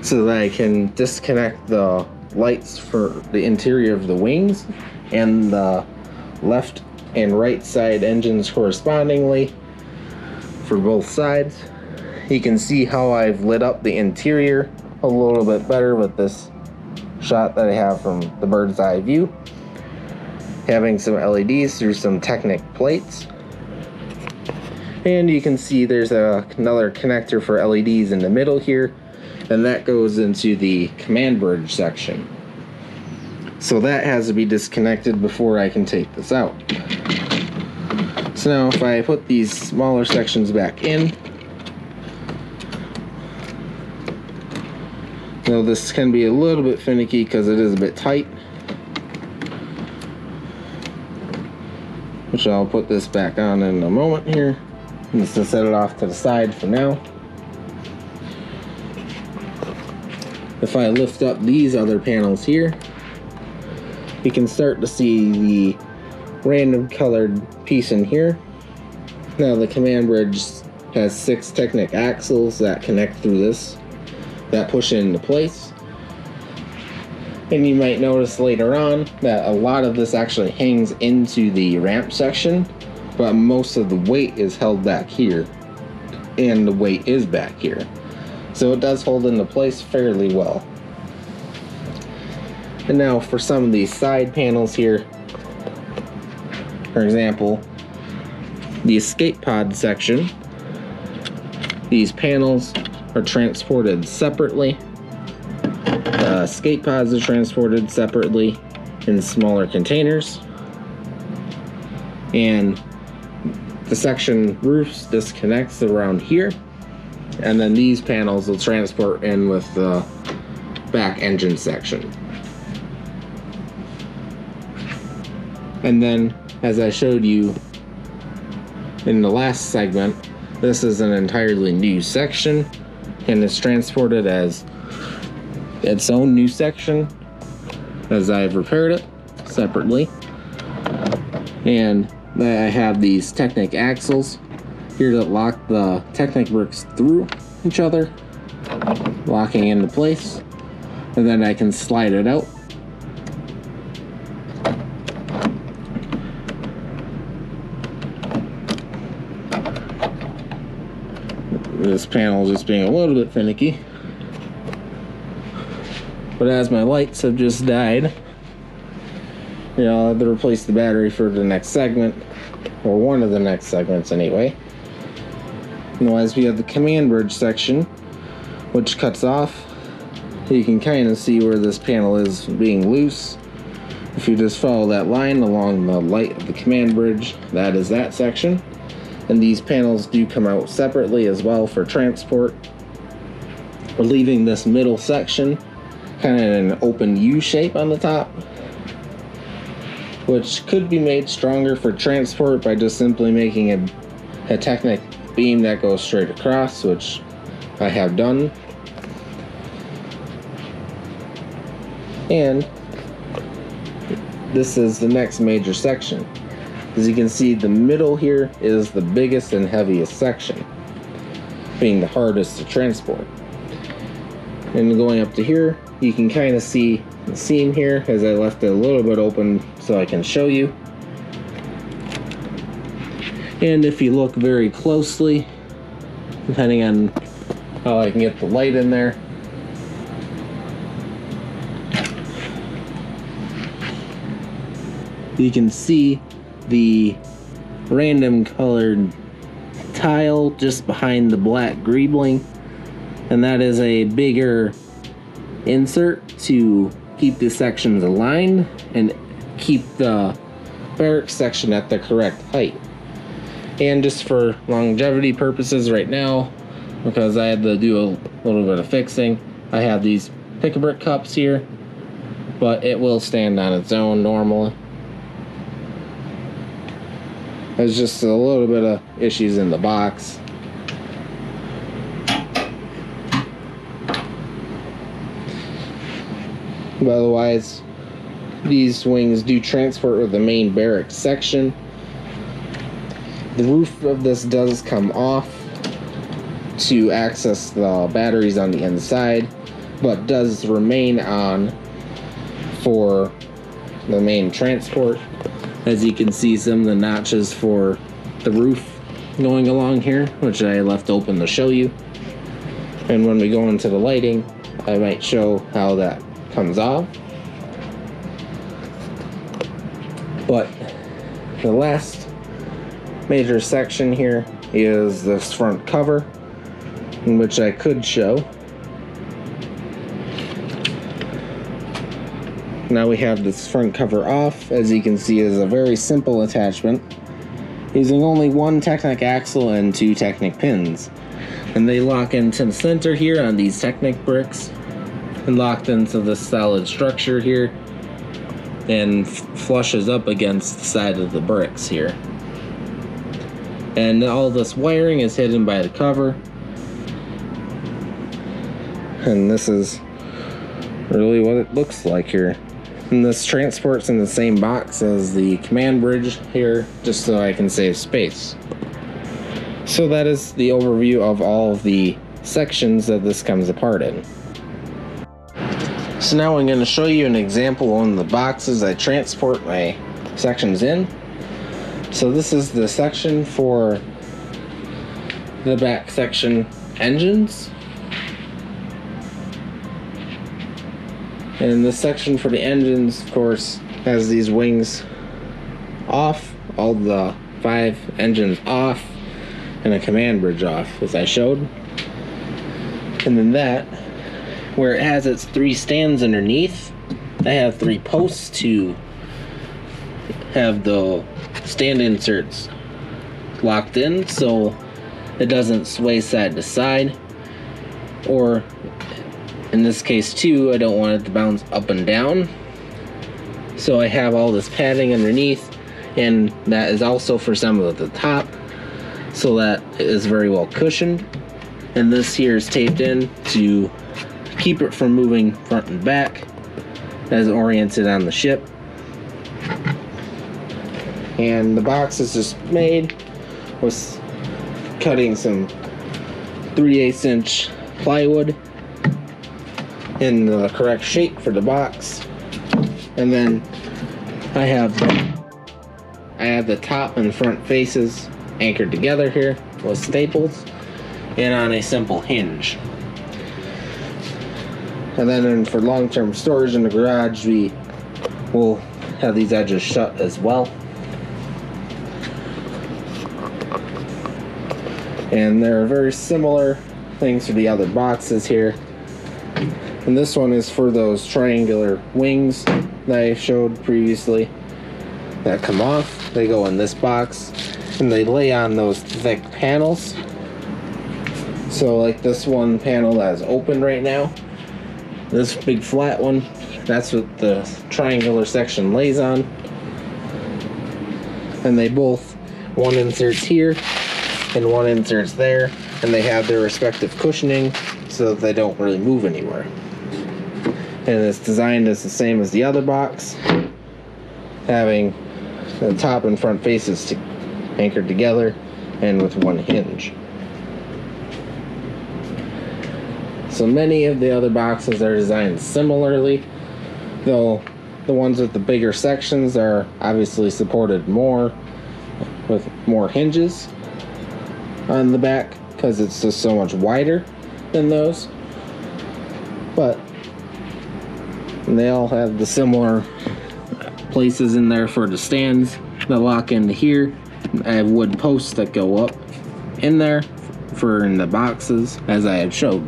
so that I can disconnect the lights for the interior of the wings and the left and right side engines correspondingly for both sides. You can see how I've lit up the interior a little bit better with this shot that I have from the bird's eye view, having some LEDs through some Technic plates. And you can see there's another connector for LEDs in the middle here, and that goes into the command bridge section. So that has to be disconnected before I can take this out. So now if I put these smaller sections back in, now this can be a little bit finicky because it is a bit tight, which I'll put this back on in a moment here. I'm just gonna set it off to the side for now. If I lift up these other panels here, you can start to see the random colored piece in here. Now the command bridge has 6 Technic axles that connect through this, that push it into place. And you might notice later on that a lot of this actually hangs into the ramp section, but most of the weight is held back here, and the weight is back here. So it does hold into place fairly well. And now for some of these side panels here, for example, the escape pod section, these panels are transported separately. The escape pods are transported separately in smaller containers, and the section roofs disconnects around here, and then these panels will transport in with the back engine section. And then, as I showed you in the last segment, this is an entirely new section, and it's transported as its own new section as I've repaired it separately. And I have these Technic axles here that lock the Technic bricks through each other, locking into place, and then I can slide it out. This panel just being a little bit finicky. But as my lights have just died, you know, I have to replace the battery for the next segment, or one of the next segments anyway. Otherwise, we have the command bridge section, which cuts off. You can kind of see where this panel is being loose. If you just follow that line along the light of the command bridge, that is that section. And these panels do come out separately as well for transport. We're leaving this middle section kind of in an open U shape on the top, which could be made stronger for transport by just simply making a Technic beam that goes straight across, which I have done. And this is the next major section. As you can see, the middle here is the biggest and heaviest section, being the hardest to transport. And going up to here, you can kind of see the seam here, as I left it a little bit open so I can show you. And if you look very closely, depending on how I can get the light in there, you can see the random colored tile just behind the black greebling, and that is a bigger insert to keep the sections aligned and keep the barracks section at the correct height. And just for longevity purposes right now, because I had to do a little bit of fixing, I have these pick-a-brick cups here, but it will stand on its own normally. There's just a little bit of issues in the box. But otherwise, these wings do transport with the main barracks section. The roof of this does come off to access the batteries on the inside, but does remain on for the main transport. As you can see, some of the notches for the roof going along here, which I left open to show you. And when we go into the lighting, I might show how that comes off. But the last major section here is this front cover, in which I could show. Now we have this front cover off. As you can see, is a very simple attachment, using only one Technic axle and two Technic pins. And they lock into the center here on these Technic bricks, and locked into the solid structure here, and flushes up against the side of the bricks here. And all this wiring is hidden by the cover. And this is really what it looks like here. And this transports in the same box as the command bridge here, just so I can save space. So that is the overview of all of the sections that this comes apart in. So now I'm going to show you an example on the boxes I transport my sections in. So this is the section for the back section engines. And the section for the engines, of course, has these wings off, all the 5 engines off, and a command bridge off, as I showed. And then that, where it has its 3 stands underneath, I have 3 posts to have the stand inserts locked in so it doesn't sway side to side, or in this case too, I don't want it to bounce up and down. So I have all this padding underneath, and that is also for some of the top, so that it is very well cushioned. And this here is taped in to keep it from moving front and back as oriented on the ship. And the box is just made with cutting some 3/8 inch plywood in the correct shape for the box. And then I have the top and front faces anchored together here with staples. and on a simple hinge. And then for long-term storage in the garage, we will have these edges shut as well. And there are very similar things to the other boxes here. And this one is for those triangular wings that I showed previously that come off. They go in this box and they lay on those thick panels. So like this one panel that is open right now, this big flat one, that's what the triangular section lays on. And they both, one inserts here and one inserts there, and they have their respective cushioning so that they don't really move anywhere. And it's designed as the same as the other box, having the top and front faces anchored together and with one hinge. So many of the other boxes are designed similarly, though the ones with the bigger sections are obviously supported more with more hinges on the back because it's just so much wider than those. But they all have the similar places in there for the stands that lock into here. I have wood posts that go up in there for in the boxes as I had showed.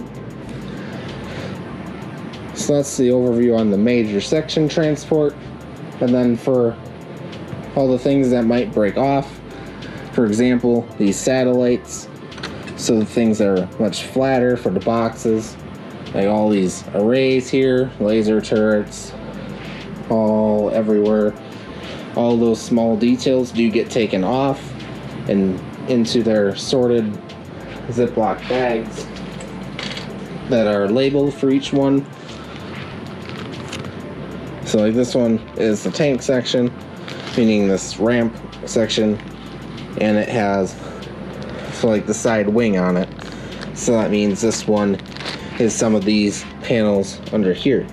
So that's the overview on the major section transport. And then for all the things that might break off, for example, these satellites, so the things that are much flatter for the boxes, like all these arrays here, laser turrets, all everywhere. All those small details do get taken off and into their sorted Ziploc bags that are labeled for each one. So like this one is the tank section, meaning this ramp section, and it has like the side wing on it. So that means this one is some of these panels under here.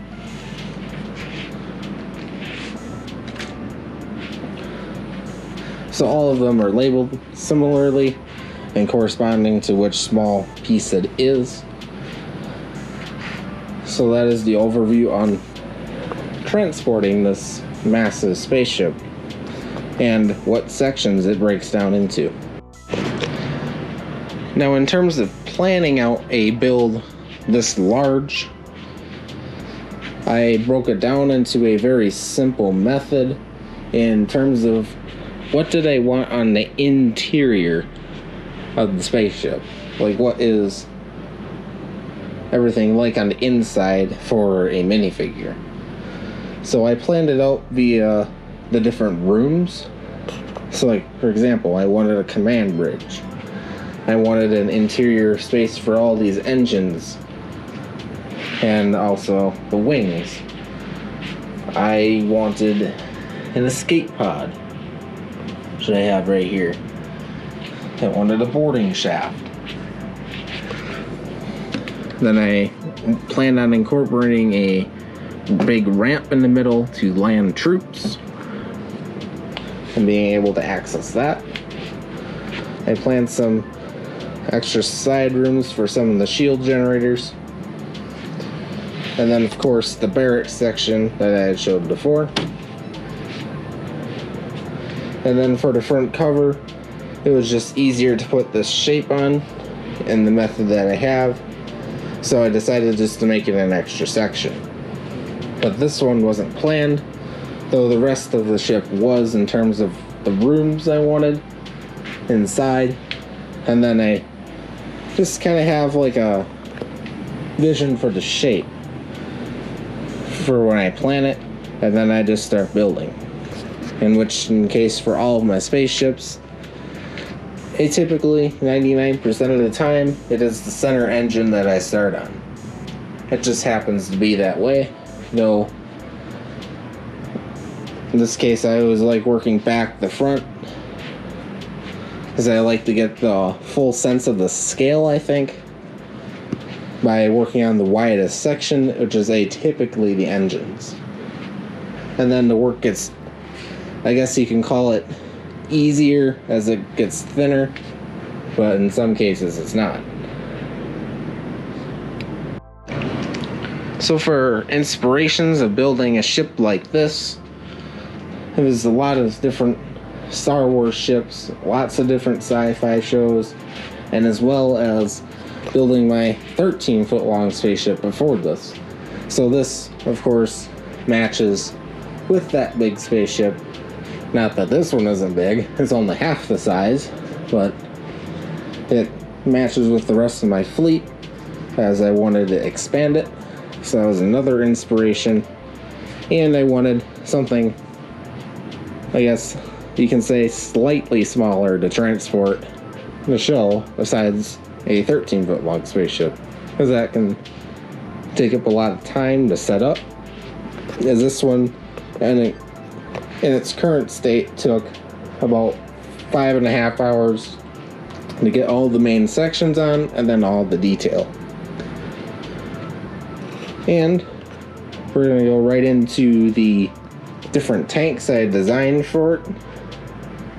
So all of them are labeled similarly and corresponding to which small piece it is. So that is the overview on transporting this massive spaceship and what sections it breaks down into. Now in terms of planning out a build this large, I broke it down into a very simple method in terms of what did I want on the interior of the spaceship. Like what is everything like on the inside for a minifigure. So I planned it out via the different rooms. So like for example, I wanted a command bridge. I wanted an interior space for all these engines and also the wings. I wanted an escape pod, which I have right here. I wanted a boarding shaft. Then I planned on incorporating a big ramp in the middle to land troops and being able to access that. I planned some extra side rooms for some of the shield generators. And then of course the barracks section that I had showed before. And then for the front cover, it was just easier to put this shape on in the method that I have. So I decided just to make it an extra section. But this one wasn't planned, though the rest of the ship was in terms of the rooms I wanted inside. And then I just kind of have like a vision for the shape for when I plan it, and then I just start building. In which, in case for all of my spaceships, typically 99% of the time, it is the center engine that I start on. It just happens to be that way, though in this case I always like working back the front, because I like to get the full sense of the scale, I think, by working on the widest section, which is atypically the engines. And then the work gets, I guess you can call it, easier as it gets thinner, but in some cases it's not. So for inspirations of building a ship like this, there's a lot of different Star Wars ships, lots of different sci-fi shows, and as well as building my 13-foot long spaceship before this. So this, of course, matches with that big spaceship. Not that this one isn't big, it's only half the size, but it matches with the rest of my fleet as I wanted to expand it. So that was another inspiration. And I wanted something, I guess you can say, slightly smaller to transport the show besides a 13-foot long spaceship, because that can take up a lot of time to set up. As this one, in its current state, took about 5.5 hours to get all the main sections on and then all the detail. And we're going to go right into the different tanks I designed for it,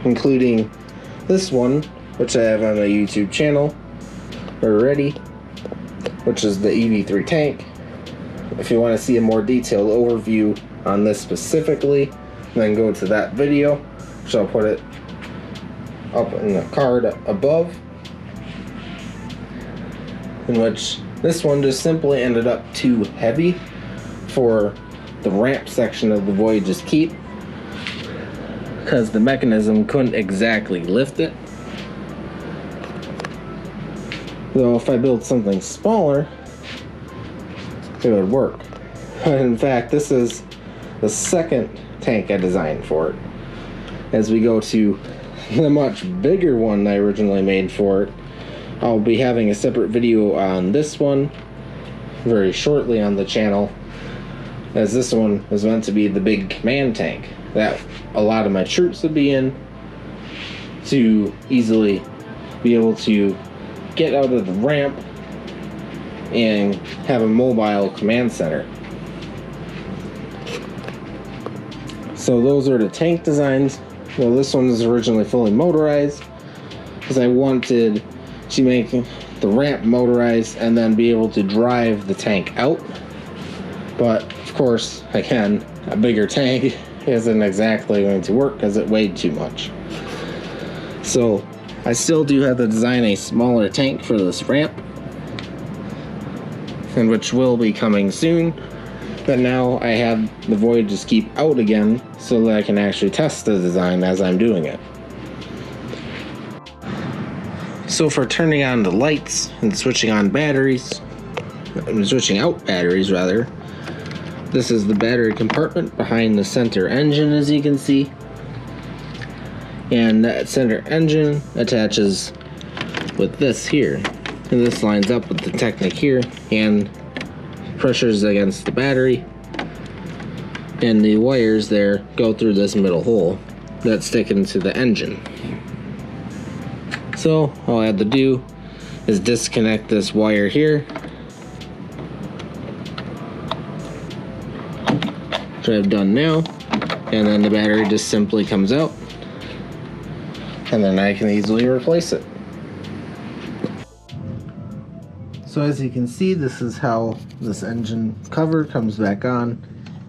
including this one, which I have on my YouTube channel already, which is the EV3 tank. If you want to see a more detailed overview on this specifically, then go to that video, which I'll put it up in the card above, in which this one just simply ended up too heavy for the ramp section of the Voyages Keep, because the mechanism couldn't exactly lift it. Though if I built something smaller, it would work. In fact, this is the second tank I designed for it. As we go to the much bigger one I originally made for it, I'll be having a separate video on this one very shortly on the channel, as this one is meant to be the big command tank that a lot of my troops would be in, to easily be able to get out of the ramp and have a mobile command center. So those are the tank designs. Well, this one is originally fully motorized because I wanted to make the ramp motorized and then be able to drive the tank out. But of course, again, a bigger tank isn't exactly going to work because it weighed too much. So I still do have to design a smaller tank for this ramp, and which will be coming soon. But now I have the Voyages Keep out again so that I can actually test the design as I'm doing it. So for turning on the lights and switching on batteries, switching out batteries rather, this is the battery compartment behind the center engine, as you can see. And that center engine attaches with this here. And this lines up with the Technic here and pressures against the battery. And the wires there go through this middle hole that stick into the engine. So all I had to do is disconnect this wire here, which I've done now, and then the battery just simply comes out, and then I can easily replace it. So as you can see, this is how this engine cover comes back on,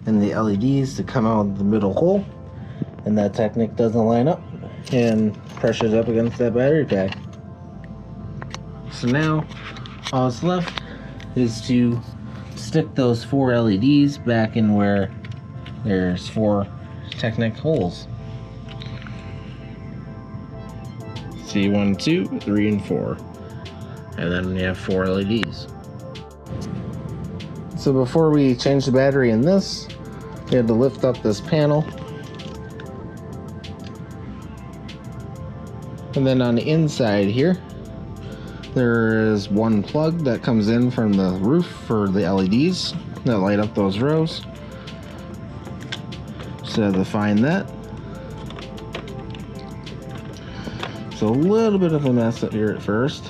and the LEDs to come out of the middle hole, and that Technic doesn't line up and pressures up against that battery pack. So now all that's left is to stick those 4 LEDs back in where there's 4 Technic holes. See, 1, 2, 3, and 4. And then you have 4 LEDs. So before we change the battery in this, we had to lift up this panel. And then on the inside here, there is one plug that comes in from the roof for the LEDs that light up those rows. So to find that. So a little bit of a mess up here at first.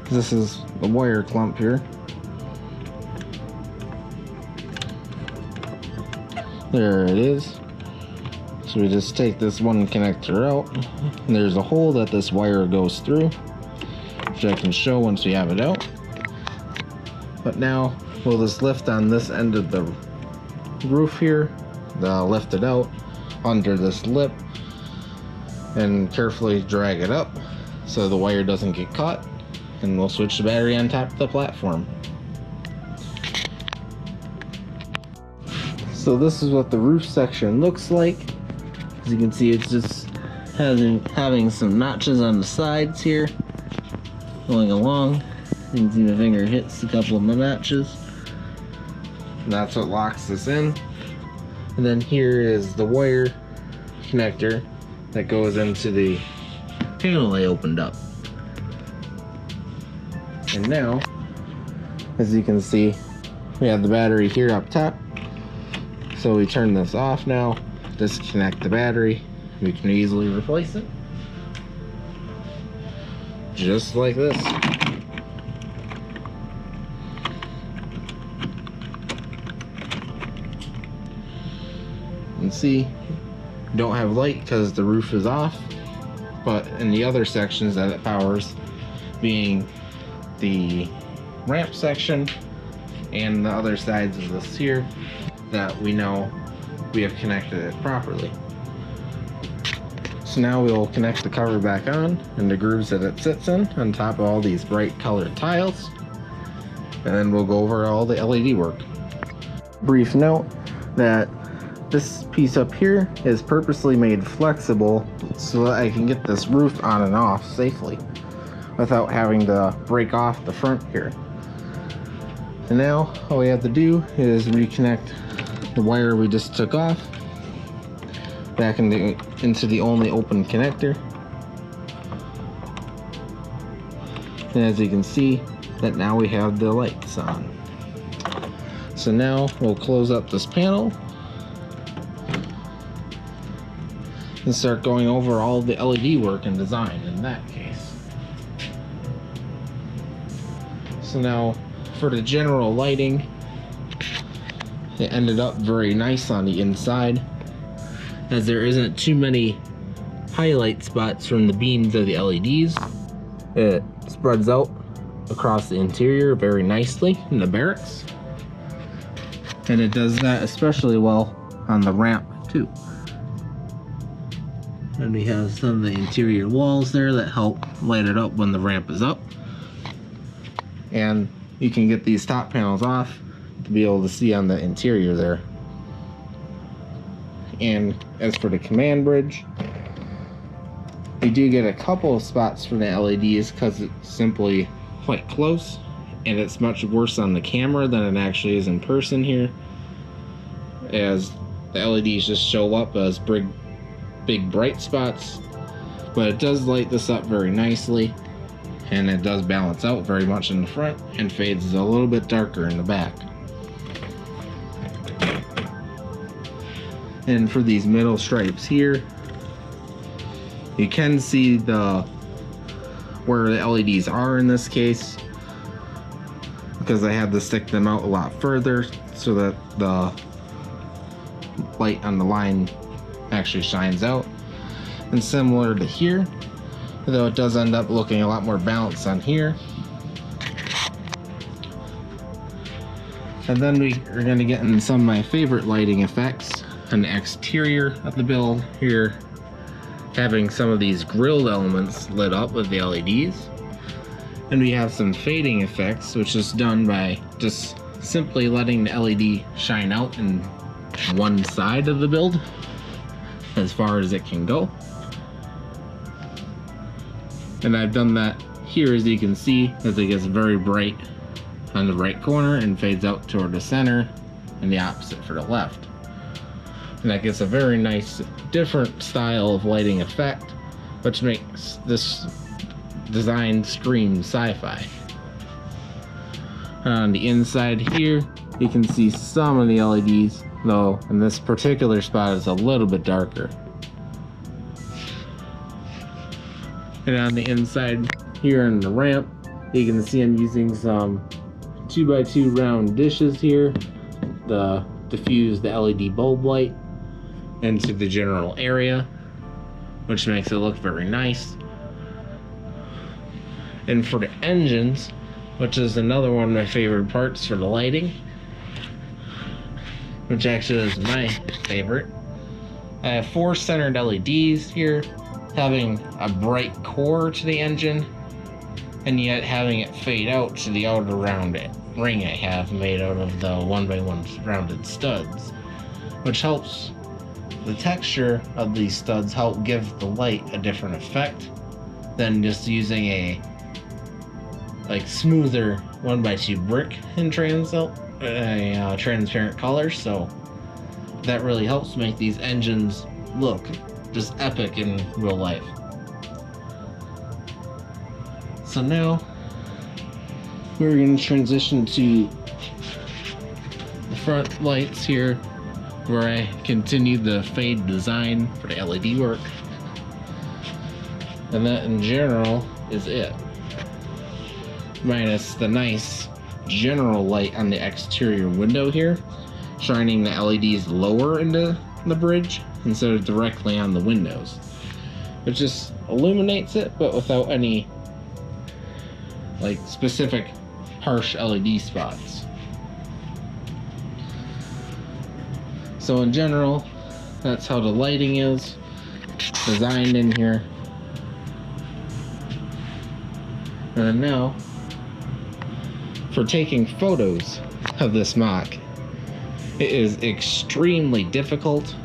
This is a wire clump here. There it is. So we just take this one connector out, and there's a hole that this wire goes through, which I can show once we have it out. But now we'll just lift on this end of the roof here, lift it out under this lip and carefully drag it up so the wire doesn't get caught, and we'll switch the battery on top of the platform. So this is what the roof section looks like. As you can see, it's just having some notches on the sides here going along. You can see my finger hits a couple of the notches. And that's what locks this in. And then here is the wire connector that goes into the panel I opened up. And now, as you can see, we have the battery here up top. So we turn this off now, disconnect the battery. We can easily replace it. Just like this. And see, don't have light because the roof is off, but in the other sections that it powers, being the ramp section and the other sides of this here, that we know we have connected it properly. So now we'll connect the cover back on and the grooves that it sits in on top of all these bright colored tiles, and then we'll go over all the LED work. Brief note that this piece up here is purposely made flexible so that I can get this roof on and off safely without having to break off the front here. And now all we have to do is reconnect the wire we just took off back into the only open connector. And as you can see, that now we have the lights on. So now we'll close up this panel and start going over all the LED work and design in that case. So now for the general lighting, it ended up very nice on the inside, as there isn't too many highlight spots from the beams of the LEDs. It spreads out across the interior very nicely in the barracks, and it does that especially well on the ramp too. And we have some of the interior walls there that help light it up when the ramp is up. And you can get these top panels off to be able to see on the interior there. And as for the command bridge, we do get a couple of spots for the LEDs because it's simply quite close, and it's much worse on the camera than it actually is in person here, as the LEDs just show up as big bright spots. But it does light this up very nicely, and it does balance out very much in the front and fades a little bit darker in the back. And for these middle stripes here, you can see where the LEDs are in this case, because I had to stick them out a lot further so that the light on the line actually shines out. And similar to here, though it does end up looking a lot more balanced on here. And then we are going to get in some of my favorite lighting effects on the exterior of the build here, having some of these grilled elements lit up with the LEDs. And we have some fading effects, which is done by just simply letting the LED shine out in one side of the build as far as it can go. And I've done that here, as you can see, as it gets very bright on the right corner and fades out toward the center, and the opposite for the left. And that gets a very nice different style of lighting effect, which makes this design scream sci-fi. On the inside here, you can see some of the LEDs, though in this particular spot it's a little bit darker. And on the inside here in the ramp, you can see I'm using some 2x2 round dishes here to diffuse the LED bulb light into the general area, which makes it look very nice. And for the engines, which is another one of my favorite parts for the lighting, which actually is my favorite. I have 4 centered LEDs here, having a bright core to the engine, and yet having it fade out to the outer round ring I have made out of the 1x1 rounded studs, which helps the texture of these studs help give the light a different effect than just using a smoother 1x2 brick in transparent color. So that really helps make these engines look just epic in real life. So now we're going to transition to the front lights here, where I continue the fade design for the LED work. And that in general is it, minus the nice general light on the exterior window here, shining the LEDs lower into the bridge instead of directly on the windows. It just illuminates it, but without any specific harsh LED spots. So in general, that's how the lighting is designed in here. And now, for taking photos of this MOC, it is extremely difficult,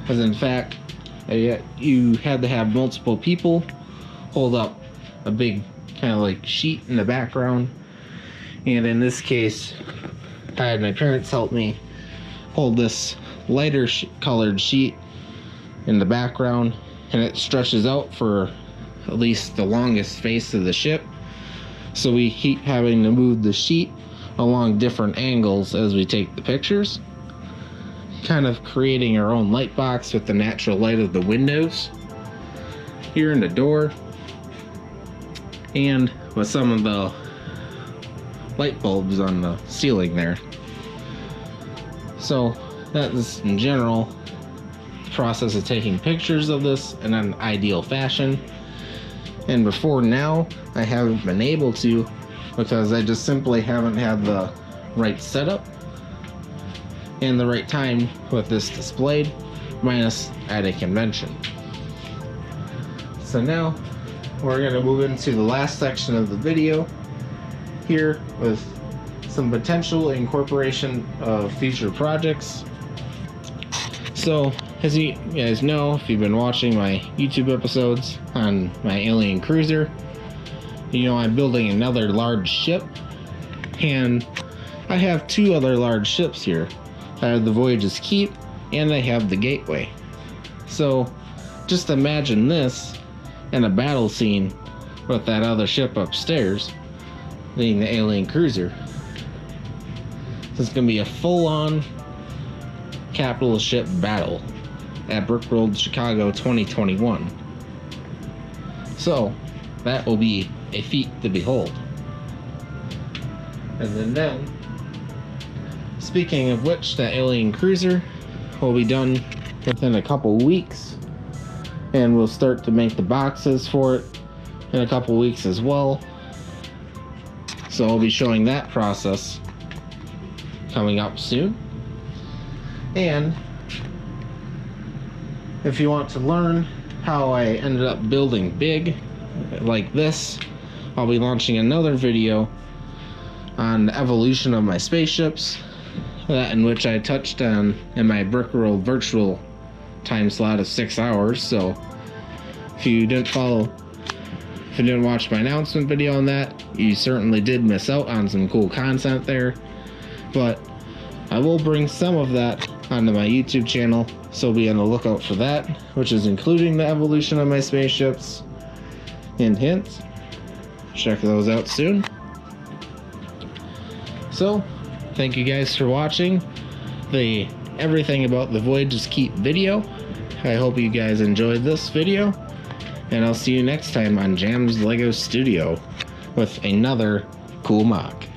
because in fact, you had to have multiple people hold up a big kind of sheet in the background, and in this case I had my parents help me hold this lighter colored sheet in the background, and it stretches out for at least the longest face of the ship, so we keep having to move the sheet along different angles as we take the pictures, kind of creating our own light box with the natural light of the windows here in the door, and with some of the light bulbs on the ceiling there. So that is in general the process of taking pictures of this in an ideal fashion. And before now, I haven't been able to, because I just simply haven't had the right setup and the right time with this displayed, minus at a convention. So now we're going to move into the last section of the video here with some potential incorporation of future projects. So as you guys know, if you've been watching my YouTube episodes on my alien cruiser, you know I'm building another large ship, and I have 2 other large ships here. I have the Voyages Keep and I have the Gateway. So just imagine this in a battle scene with that other ship upstairs being the alien cruiser. So it's going to be a full-on capitalist ship battle at Brickworld Chicago 2021. So that will be a feat to behold. And then speaking of which, that alien cruiser will be done within a couple weeks, and we'll start to make the boxes for it in a couple weeks as well. So I'll be showing that process coming up soon. And if you want to learn how I ended up building big like this, I'll be launching another video on the evolution of my spaceships, that in which I touched on in my Brickworld virtual time slot of 6 hours. So if you didn't watch my announcement video on that, you certainly did miss out on some cool content there. But I will bring some of that onto my YouTube channel, so be on the lookout for that, which is including the evolution of my spaceships. Hint, hint. Check those out soon. So thank you guys for watching the everything about the Voyages Keep video. I hope you guys enjoyed this video, and I'll see you next time on Jam's Lego Studio with another cool MOC.